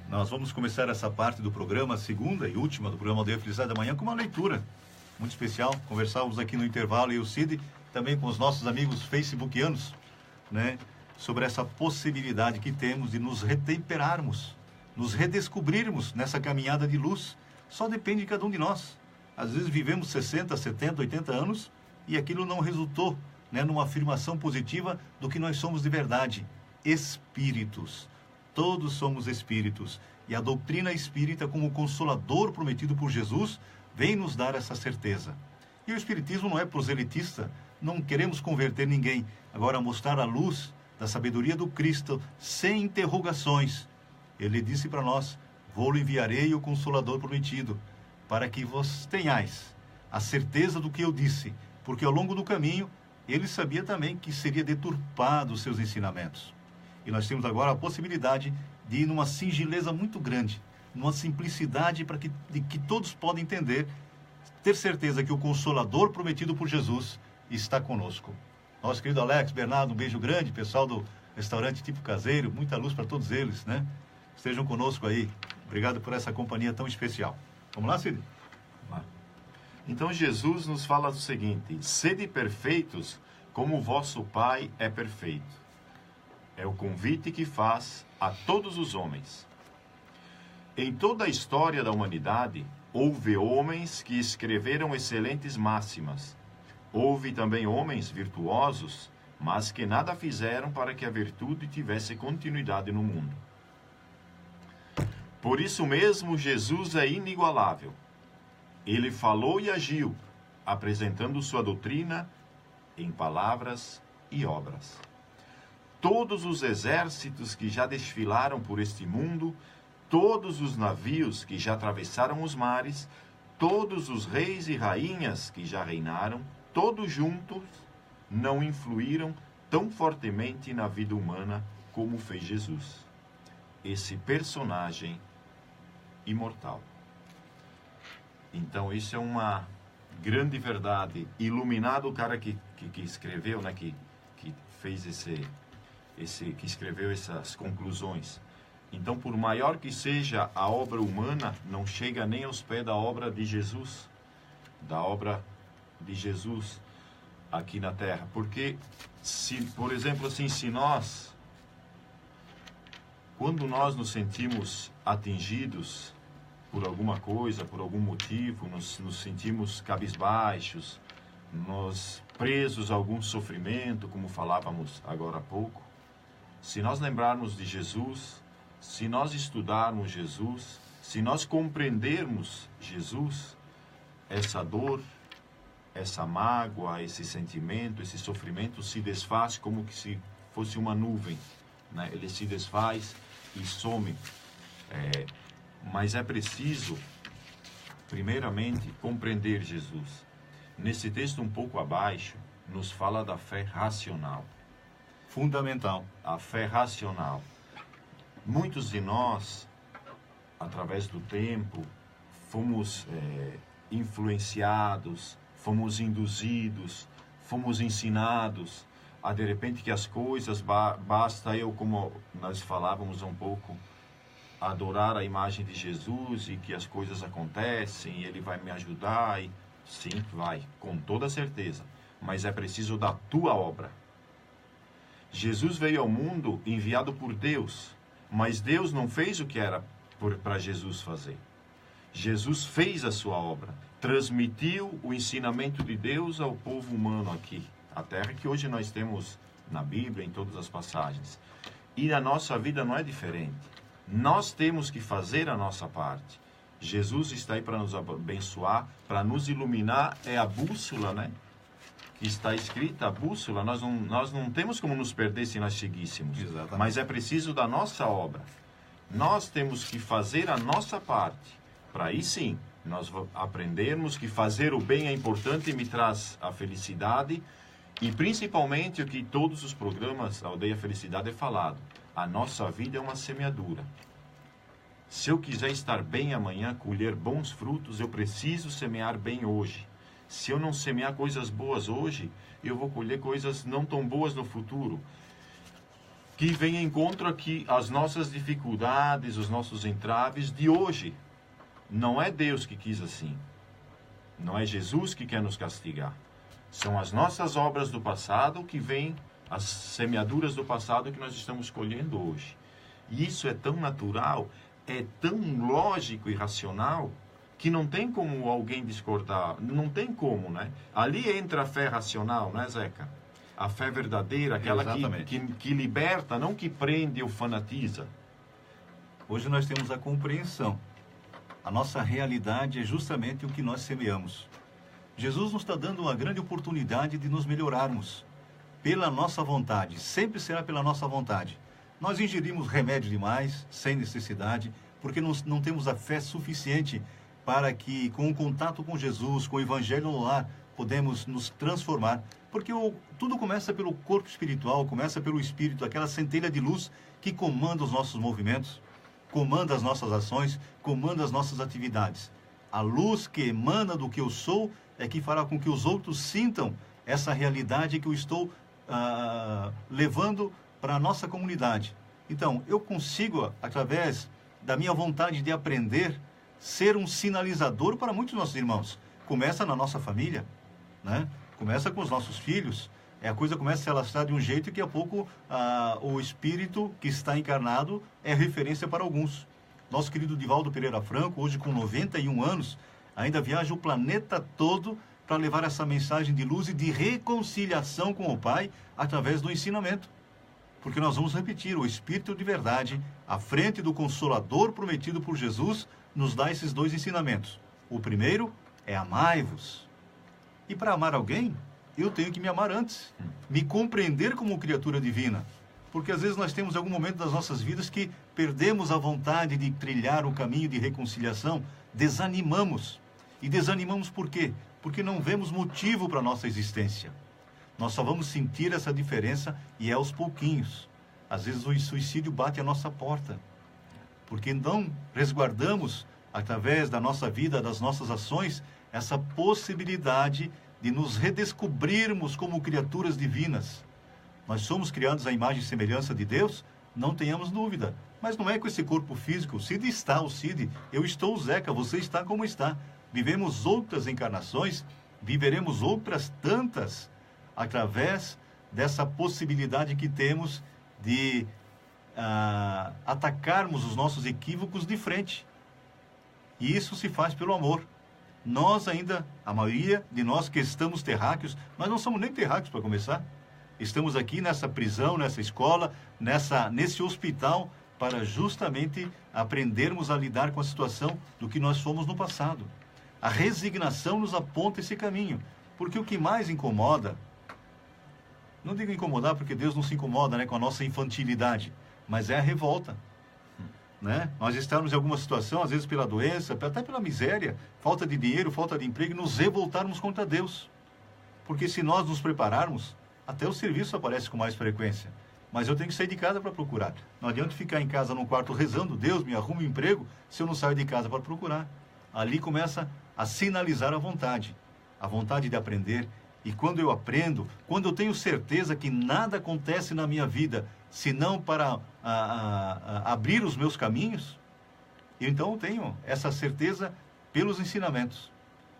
Nós vamos começar essa parte do programa, a segunda e última do programa Aldeia Felicidade da Manhã, com uma leitura muito especial. Conversávamos aqui no intervalo, e o Cid, também com os nossos amigos facebookianos, sobre essa possibilidade que temos de nos retemperarmos, nos redescobrirmos nessa caminhada de luz. Só depende de cada um de nós. Às vezes vivemos 60, 70, 80 anos e aquilo não resultou numa afirmação positiva do que nós somos de verdade. Espíritos. Todos somos espíritos. E a doutrina espírita, como consolador prometido por Jesus, vem nos dar essa certeza. E o espiritismo não é proselitista, não queremos converter ninguém. Agora, mostrar a luz da sabedoria do Cristo, sem interrogações. Ele disse para nós: vou-lhe enviarei o consolador prometido, para que vos tenhais a certeza do que eu disse, porque ao longo do caminho, ele sabia também que seria deturpado os seus ensinamentos. E nós temos agora a possibilidade de ir numa singeleza muito grande, numa simplicidade para que todos podem entender, ter certeza que o Consolador prometido por Jesus está conosco. Nosso querido Alex, Bernardo, um beijo grande, pessoal do restaurante Tipo Caseiro, muita luz para todos eles, Estejam conosco aí. Obrigado por essa companhia tão especial. Vamos lá, Cid? Então Jesus nos fala o seguinte: sede perfeitos como o vosso Pai é perfeito. É o convite que faz a todos os homens. Em toda a história da humanidade, houve homens que escreveram excelentes máximas. Houve também homens virtuosos, mas que nada fizeram para que a virtude tivesse continuidade no mundo. Por isso mesmo, Jesus é inigualável. Ele falou e agiu, apresentando sua doutrina em palavras e obras. todos os exércitos que já desfilaram por este mundo, todos os navios que já atravessaram os mares, todos os reis e rainhas que já reinaram, todos juntos não influíram tão fortemente na vida humana como fez Jesus, esse personagem imortal. Então, isso é uma grande verdade. Iluminado o cara que escreveu, né, que fez que escreveu essas conclusões. Então, por maior que seja a obra humana, não chega nem aos pés da obra de Jesus, aqui na Terra. Porque, por exemplo, assim, quando nós nos sentimos atingidos por alguma coisa, por algum motivo, nos sentimos cabisbaixos, nos presos a algum sofrimento, como falávamos agora há pouco, se nós lembrarmos de Jesus, se nós estudarmos Jesus, se nós compreendermos Jesus, essa dor, essa mágoa, esse sentimento, esse sofrimento se desfaz como que se fosse uma nuvem, né? Ele se desfaz e some. Mas é preciso, primeiramente, compreender Jesus. Nesse texto um pouco abaixo, nos fala da fé racional. Fundamental. A fé racional. Muitos de nós, através do tempo, fomos influenciados, fomos induzidos, fomos ensinados a, de repente, que as coisas, basta eu, como nós falávamos um pouco, adorar a imagem de Jesus e que as coisas acontecem e Ele vai me ajudar. Sim, vai, com toda certeza. Mas é preciso da tua obra. Jesus veio ao mundo enviado por Deus, mas Deus não fez o que era para Jesus fazer. Jesus fez a sua obra, transmitiu o ensinamento de Deus ao povo humano aqui, a terra que hoje nós temos na Bíblia, em todas as passagens. E na nossa vida não é diferente. Nós temos que fazer a nossa parte. Jesus está aí para nos abençoar, para nos iluminar, é a bússola, né? Que está escrita, a bússola, nós não temos como nos perder se nós seguíssemos. Exatamente. Mas é preciso da nossa obra. Nós temos que fazer a nossa parte, para aí sim, nós aprendermos que fazer o bem é importante e me traz a felicidade, e principalmente o que todos os programas Aldeia Felicidade é falado, a nossa vida é uma semeadura. Se eu quiser estar bem amanhã, colher bons frutos, eu preciso semear bem hoje. Se eu não semear coisas boas hoje, eu vou colher coisas não tão boas no futuro. Que vem em encontro aqui as nossas dificuldades, os nossos entraves de hoje. Não é Deus que quis assim. Não é Jesus que quer nos castigar. São as nossas obras do passado que vêm, as semeaduras do passado que nós estamos colhendo hoje. E isso é tão natural, é tão lógico e racional, que não tem como alguém discordar, não tem como, né? Ali entra a fé racional, né, Zeca? A fé verdadeira, aquela que liberta, não que prende ou fanatiza. Hoje nós temos a compreensão. A nossa realidade é justamente o que nós semeamos. Jesus nos está dando uma grande oportunidade de nos melhorarmos pela nossa vontade, sempre será pela nossa vontade. Nós ingerimos remédio demais, sem necessidade, porque não temos a fé suficiente para que, com o contato com Jesus, com o Evangelho no lar, podemos nos transformar. Porque tudo começa pelo corpo espiritual, começa pelo Espírito, aquela centelha de luz que comanda os nossos movimentos, comanda as nossas ações, comanda as nossas atividades. A luz que emana do que eu sou é que fará com que os outros sintam essa realidade que eu estou levando para a nossa comunidade. Então, eu consigo, através da minha vontade de aprender, ser um sinalizador para muitos dos nossos irmãos. Começa na nossa família, né? Começa com os nossos filhos. A coisa começa a se alastrar de um jeito que, a pouco, o espírito que está encarnado é referência para alguns. Nosso querido Divaldo Pereira Franco, hoje com 91 anos, ainda viaja o planeta todo para levar essa mensagem de luz e de reconciliação com o Pai através do ensinamento. Porque nós vamos repetir, o Espírito de verdade, à frente do Consolador prometido por Jesus, nos dá esses dois ensinamentos. O primeiro é amai-vos. E para amar alguém, eu tenho que me amar antes, me compreender como criatura divina. Porque às vezes nós temos algum momento das nossas vidas que perdemos a vontade de trilhar o caminho de reconciliação, desanimamos. E desanimamos por quê? Porque não vemos motivo para a nossa existência. Nós só vamos sentir essa diferença e é aos pouquinhos. Às vezes o suicídio bate à nossa porta. Porque não resguardamos, através da nossa vida, das nossas ações, essa possibilidade de nos redescobrirmos como criaturas divinas. Nós somos criados à imagem e semelhança de Deus, não tenhamos dúvida. Mas não é com esse corpo físico. O Cid está, o Cid. Eu estou, o Zeca. Você está como está. Vivemos outras encarnações, viveremos outras tantas, através dessa possibilidade que temos de atacarmos os nossos equívocos de frente. E isso se faz pelo amor. Nós ainda, a maioria de nós que estamos terráqueos, nós não somos nem terráqueos para começar. Estamos aqui nessa prisão, nessa escola, nesse hospital, para justamente aprendermos a lidar com a situação do que nós fomos no passado. A resignação nos aponta esse caminho. Porque o que mais incomoda, não digo incomodar porque Deus não se incomoda, né, com a nossa infantilidade, mas é a revolta. Né? Nós estamos em alguma situação, às vezes pela doença, até pela miséria, falta de dinheiro, falta de emprego, nos revoltarmos contra Deus. Porque se nós nos prepararmos, até o serviço aparece com mais frequência. Mas eu tenho que sair de casa para procurar. Não adianta ficar em casa num quarto rezando, Deus me arrume um emprego, se eu não saio de casa para procurar. Ali começa a sinalizar a vontade de aprender. E quando eu aprendo, quando eu tenho certeza que nada acontece na minha vida, senão para abrir os meus caminhos, então eu tenho essa certeza pelos ensinamentos.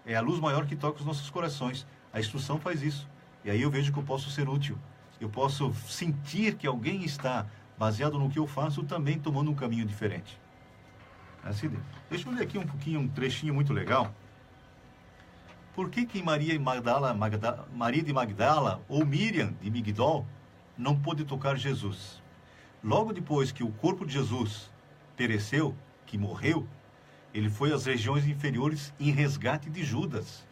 É a luz maior que toca os nossos corações. A instrução faz isso. E aí eu vejo que eu posso ser útil. Eu posso sentir que alguém está, baseado no que eu faço, também tomando um caminho diferente. Assim, deixa eu ler aqui um trechinho muito legal. Por que Maria de Magdala ou Miriam de Migdol não pôde tocar Jesus? Logo depois que o corpo de Jesus pereceu, que morreu, ele foi às regiões inferiores em resgate de Judas.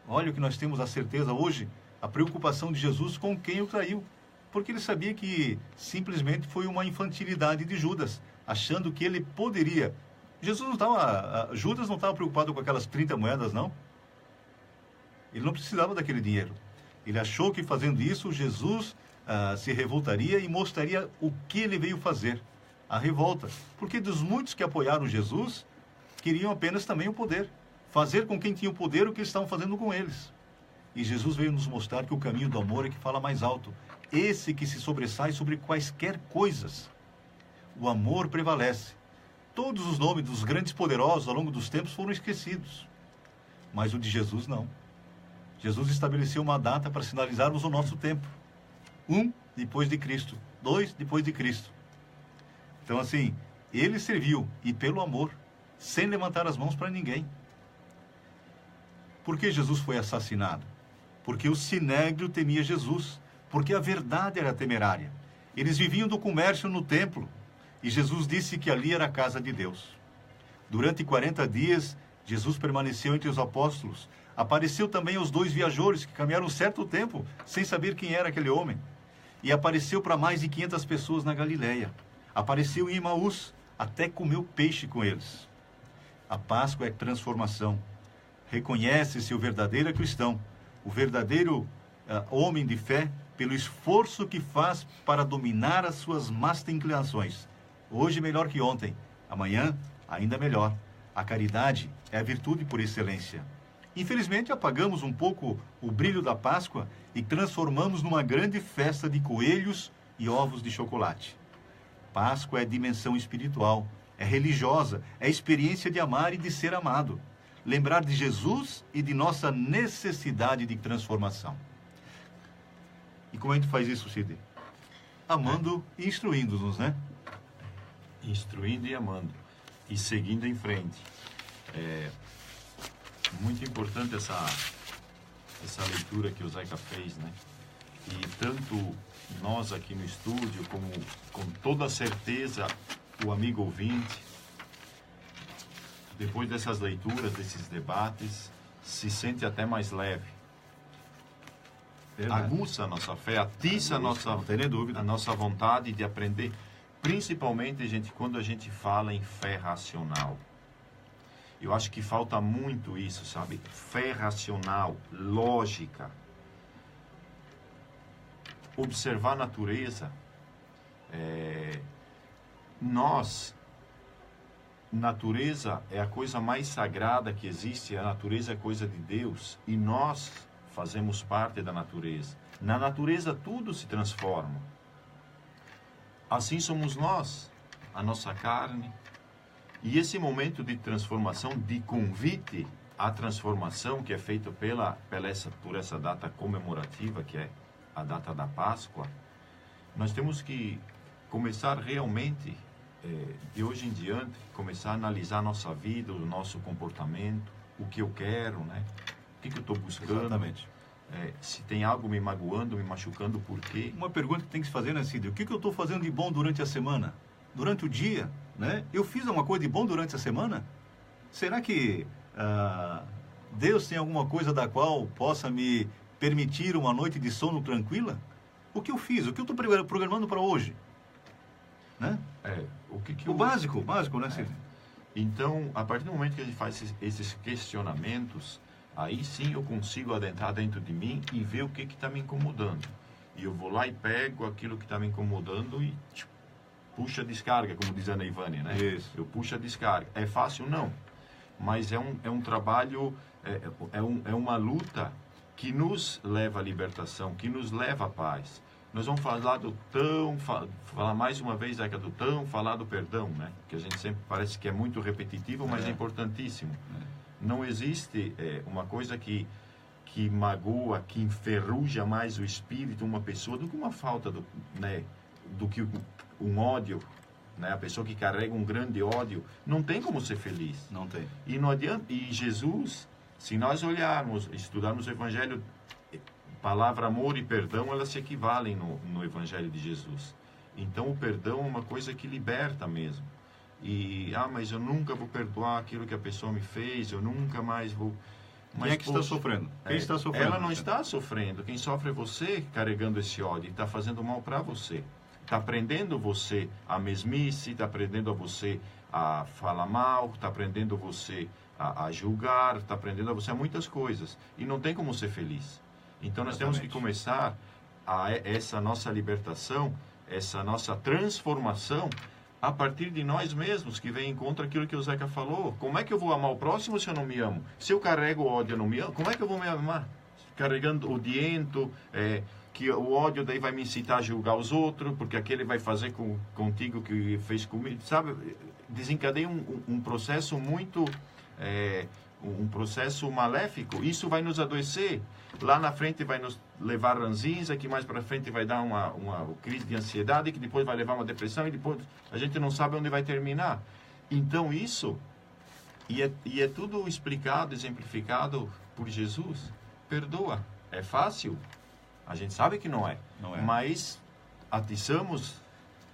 Olha o que nós temos a certeza hoje, a preocupação de Jesus com quem o traiu. Porque ele sabia que simplesmente foi uma infantilidade de Judas, achando que ele poderia. Judas não estava preocupado com aquelas 30 moedas, não. Ele não precisava daquele dinheiro. Ele achou que fazendo isso, Jesus se revoltaria e mostraria o que ele veio fazer. A revolta. Porque dos muitos que apoiaram Jesus, queriam apenas também o poder. Fazer com quem tinha o poder o que eles estavam fazendo com eles. E Jesus veio nos mostrar que o caminho do amor é que fala mais alto. Esse que se sobressai sobre quaisquer coisas. O amor prevalece. Todos os nomes dos grandes poderosos ao longo dos tempos foram esquecidos. Mas o de Jesus não. Jesus estabeleceu uma data para sinalizarmos o nosso tempo. 1 depois de Cristo. 2 depois de Cristo. Então assim, ele serviu e pelo amor, sem levantar as mãos para ninguém. Por que Jesus foi assassinado? Porque o sinédrio temia Jesus. Porque a verdade era temerária. Eles viviam do comércio no templo. E Jesus disse que ali era a casa de Deus. Durante 40 dias, Jesus permaneceu entre os apóstolos. Apareceu também aos 2 viajores que caminharam um certo tempo sem saber quem era aquele homem. E apareceu para mais de 500 pessoas na Galileia. Apareceu em Emaús, até comeu peixe com eles. A Páscoa é transformação. Reconhece-se o verdadeiro cristão, o verdadeiro homem de fé, pelo esforço que faz para dominar as suas más inclinações. Hoje melhor que ontem, amanhã ainda melhor. A caridade é a virtude por excelência. Infelizmente apagamos um pouco o brilho da Páscoa e transformamos numa grande festa de coelhos e ovos de chocolate. Páscoa é dimensão espiritual, é religiosa, é experiência de amar e de ser amado. Lembrar de Jesus e de nossa necessidade de transformação. E como a gente faz isso, Cid? Amando e instruindo-nos, né? Instruindo e amando. E seguindo em frente. É muito importante essa leitura que o Zeca fez, né? E tanto nós aqui no estúdio, como com toda certeza o amigo ouvinte, depois dessas leituras, desses debates, se sente até mais leve. Verdade. aguça a nossa fé, atiça a nossa, Não tem nem dúvida. a nossa vontade de aprender. Principalmente, gente, quando a gente fala em fé racional. Eu acho que falta muito isso, sabe? Fé racional, lógica. Observar a natureza. Natureza é a coisa mais sagrada que existe, a natureza é coisa de Deus e nós fazemos parte da natureza. Na natureza tudo se transforma. Assim somos nós, a nossa carne. E esse momento de transformação, de convite à transformação que é feito por essa data comemorativa, que é a data da Páscoa, nós temos que começar realmente, de hoje em diante, começar a analisar a nossa vida, o nosso comportamento, o que eu quero, né? O que eu estou buscando. Exatamente. Se tem algo me magoando, me machucando, por quê? Uma pergunta que tem que se fazer, né, Cid? O que eu estou fazendo de bom durante a semana? Durante o dia, né? Eu fiz alguma coisa de bom durante a semana? Será que Deus tem alguma coisa da qual possa me permitir uma noite de sono tranquila? O que eu fiz? O que eu estou programando para hoje? Né? O básico, né, Cid? Então, a partir do momento que a gente faz esses questionamentos, aí sim eu consigo adentrar dentro de mim e ver o que está me incomodando. E eu vou lá e pego aquilo que está me incomodando e puxa a descarga, como diz a Neivane, né? Isso. Eu puxo a descarga. É fácil? Não. Mas é um trabalho, é uma luta que nos leva à libertação, que nos leva à paz. Nós vamos falar falar mais uma vez falar do perdão, né? Que a gente sempre parece que é muito repetitivo, mas é importantíssimo. Não existe uma coisa que magoa, que enferruja mais o espírito uma pessoa do que uma falta do que um ódio, né? A pessoa que carrega um grande ódio não tem como ser feliz. Não tem. E não adianta. E Jesus, se nós olharmos, estudarmos o Evangelho, palavra amor e perdão, elas se equivalem no Evangelho de Jesus. Então o perdão é uma coisa que liberta mesmo. E, mas eu nunca vou perdoar aquilo que a pessoa me fez, eu nunca mais vou... Mas, quem é que está sofrendo? Quem está sofrendo? Ela não está sofrendo. Quem sofre é você carregando esse ódio. Está fazendo mal para você. Está aprendendo você a mesmice, está aprendendo a você a falar mal, está aprendendo você a julgar, está aprendendo a você a muitas coisas. E não tem como ser feliz. Então nós temos que começar essa nossa libertação, essa nossa transformação a partir de nós mesmos, que vem contra aquilo que o Zeca falou. Como é que eu vou amar o próximo se eu não me amo? Se eu carrego o ódio e não me amo, como é que eu vou me amar? Carregando odiento, que o ódio daí vai me incitar a julgar os outros, porque aquele vai fazer contigo que fez comigo, sabe? Desencadeia um processo muito... um processo maléfico. Isso vai nos adoecer. Lá na frente vai nos levar ranzinza, que mais para frente vai dar uma crise de ansiedade, que depois vai levar uma depressão e depois a gente não sabe onde vai terminar. Então isso, e é tudo explicado, exemplificado por Jesus. Perdoa. É fácil? A gente sabe que não é. Não é. Mas atiçamos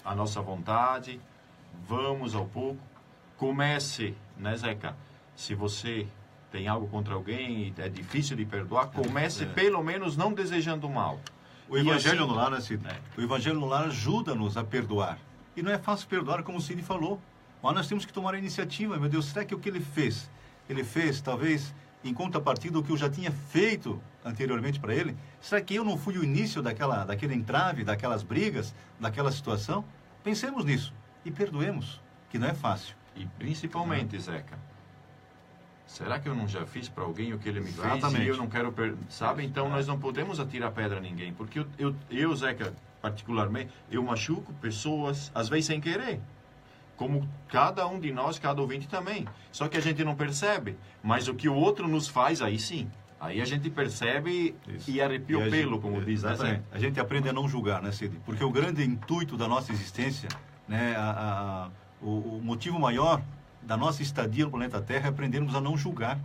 a nossa vontade, vamos ao pouco. Comece, né, Zeca? Se você tem algo contra alguém e é difícil de perdoar, comece pelo menos não desejando mal. O Evangelho no Lar, né, Cid? O Evangelho no Lar ajuda-nos a perdoar. E não é fácil perdoar, como o Cid falou. Mas nós temos que tomar a iniciativa. Meu Deus, será que o que ele fez? Ele fez, talvez, em contrapartida do que eu já tinha feito anteriormente para ele? Será que eu não fui o início daquele entrave, daquelas brigas, daquela situação? Pensemos nisso e perdoemos, que não é fácil. E principalmente, Zeca, será que eu não já fiz para alguém o que ele me fez Exatamente. e eu não quero... Sabe? Então, nós não podemos atirar pedra a ninguém. Porque eu, Zeca, particularmente, eu machuco pessoas, às vezes sem querer. Como cada um de nós, cada ouvinte também. Só que a gente não percebe. Mas o que o outro nos faz, aí sim. Aí a gente percebe e arrepia o pelo, como diz, né, Zeca? A gente aprende a não julgar, né, Cid? Porque o grande intuito da nossa existência, né, o motivo maior da nossa estadia no planeta Terra é aprendermos a não julgar.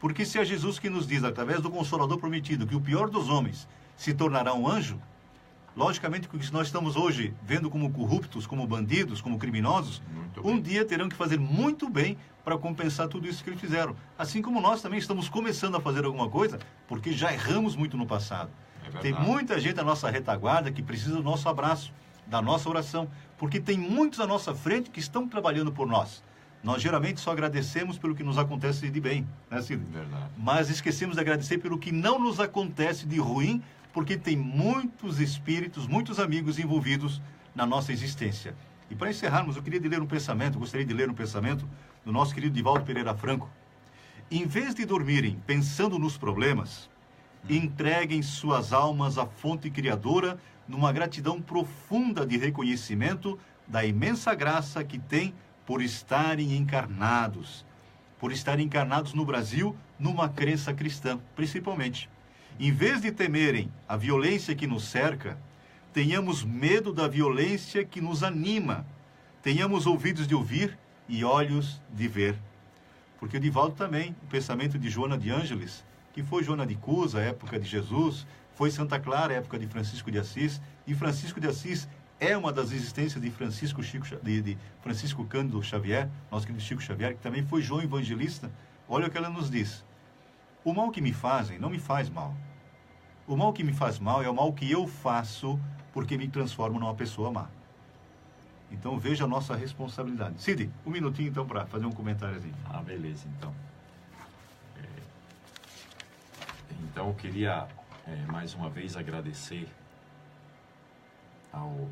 Porque se é Jesus que nos diz, através do Consolador prometido, que o pior dos homens se tornará um anjo, logicamente que nós estamos hoje vendo como corruptos, como bandidos, como criminosos, um dia terão que fazer muito bem para compensar tudo isso que eles fizeram. Assim como nós também estamos começando a fazer alguma coisa, porque já erramos muito no passado. verdade. Tem muita gente na nossa retaguarda que precisa do nosso abraço, da nossa oração, porque tem muitos à nossa frente que estão trabalhando por nós. Nós geralmente só agradecemos pelo que nos acontece de bem, né, Cid? Verdade. Mas esquecemos de agradecer pelo que não nos acontece de ruim, porque tem muitos espíritos, muitos amigos envolvidos na nossa existência. E para encerrarmos, eu gostaria de ler um pensamento do nosso querido Divaldo Pereira Franco. Em vez de dormirem pensando nos problemas, entreguem suas almas à fonte criadora numa gratidão profunda de reconhecimento da imensa graça que tem por estarem encarnados no Brasil, numa crença cristã, principalmente. Em vez de temerem a violência que nos cerca, tenhamos medo da violência que nos anima, tenhamos ouvidos de ouvir e olhos de ver. Porque o Divaldo também, o pensamento de Joana de Ângeles, que foi Joana de Cusa, época de Jesus, foi Santa Clara, época de Francisco de Assis, e Francisco de Assis é uma das existências de Francisco Cândido Xavier, nosso querido Chico Xavier, que também foi João Evangelista. Olha o que ela nos diz. O mal que me fazem não me faz mal. O mal que me faz mal é o mal que eu faço porque me transformo numa pessoa má. Então veja a nossa responsabilidade. Cid, um minutinho então para fazer um comentáriozinho. Ah, beleza, então. Então eu queria mais uma vez agradecer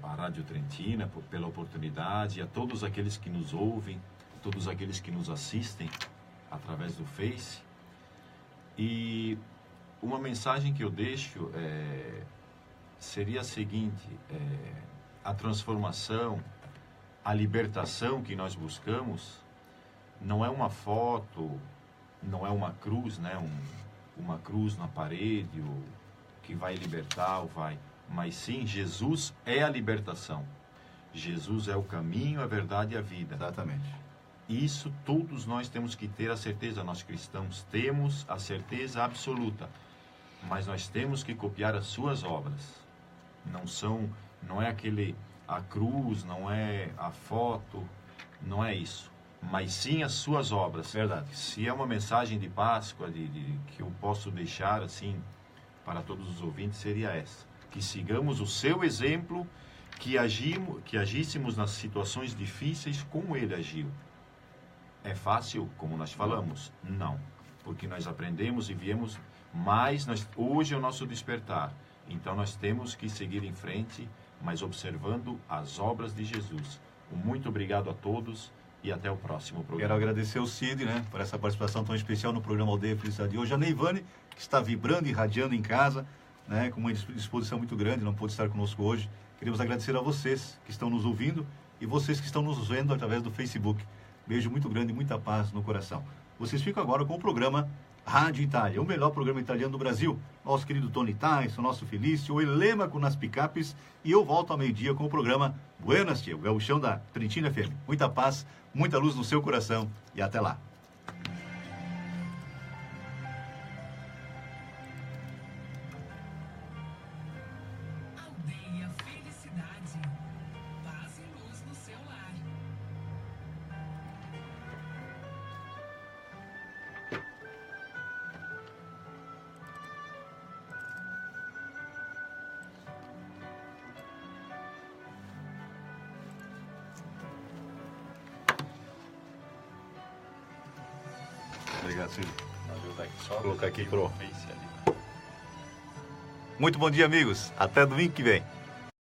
à Rádio Trentina pela oportunidade, a todos aqueles que nos ouvem, todos aqueles que nos assistem através do Face. E uma mensagem que eu deixo seria a seguinte: a transformação, a libertação que nós buscamos não é uma foto, não é uma cruz, né? Uma cruz na parede que vai libertar ou vai... Mas sim, Jesus é a libertação. Jesus é o caminho, a verdade e a vida. Exatamente. Isso todos nós temos que ter a certeza, nós cristãos temos a certeza absoluta. Mas nós temos que copiar as suas obras. Não é a cruz, não é a foto, não é isso. Mas sim as suas obras. Verdade. Se é uma mensagem de Páscoa que eu posso deixar assim para todos os ouvintes, seria essa: que sigamos o seu exemplo, que agíssemos nas situações difíceis como ele agiu. É fácil, como nós falamos? Não, porque nós aprendemos e viemos, mas hoje é o nosso despertar. Então nós temos que seguir em frente, mas observando as obras de Jesus. Muito obrigado a todos e até o próximo programa. Quero agradecer ao Cid, né, por essa participação tão especial no programa Aldeia Felicidade de hoje. A Neivane, que está vibrando e irradiando em casa, né, com uma disposição muito grande, não pôde estar conosco hoje. Queremos agradecer a vocês que estão nos ouvindo e vocês que estão nos vendo através do Facebook. Beijo muito grande e muita paz no coração. Vocês ficam agora com o programa Rádio Itália, o melhor programa italiano do Brasil. Nosso querido Tony Tyson, nosso Felício, o Elêmaco nas picapes, e eu volto ao meio-dia com o programa Buenas, Tio, o gauchão da Trentina FM. Muita paz, muita luz no seu coração e até lá. Aldeia Felicidade. Paz e luz no seu lar. Obrigado, Cid. Só colocar aqui pro Face ali. Muito bom dia, amigos. Até domingo que vem.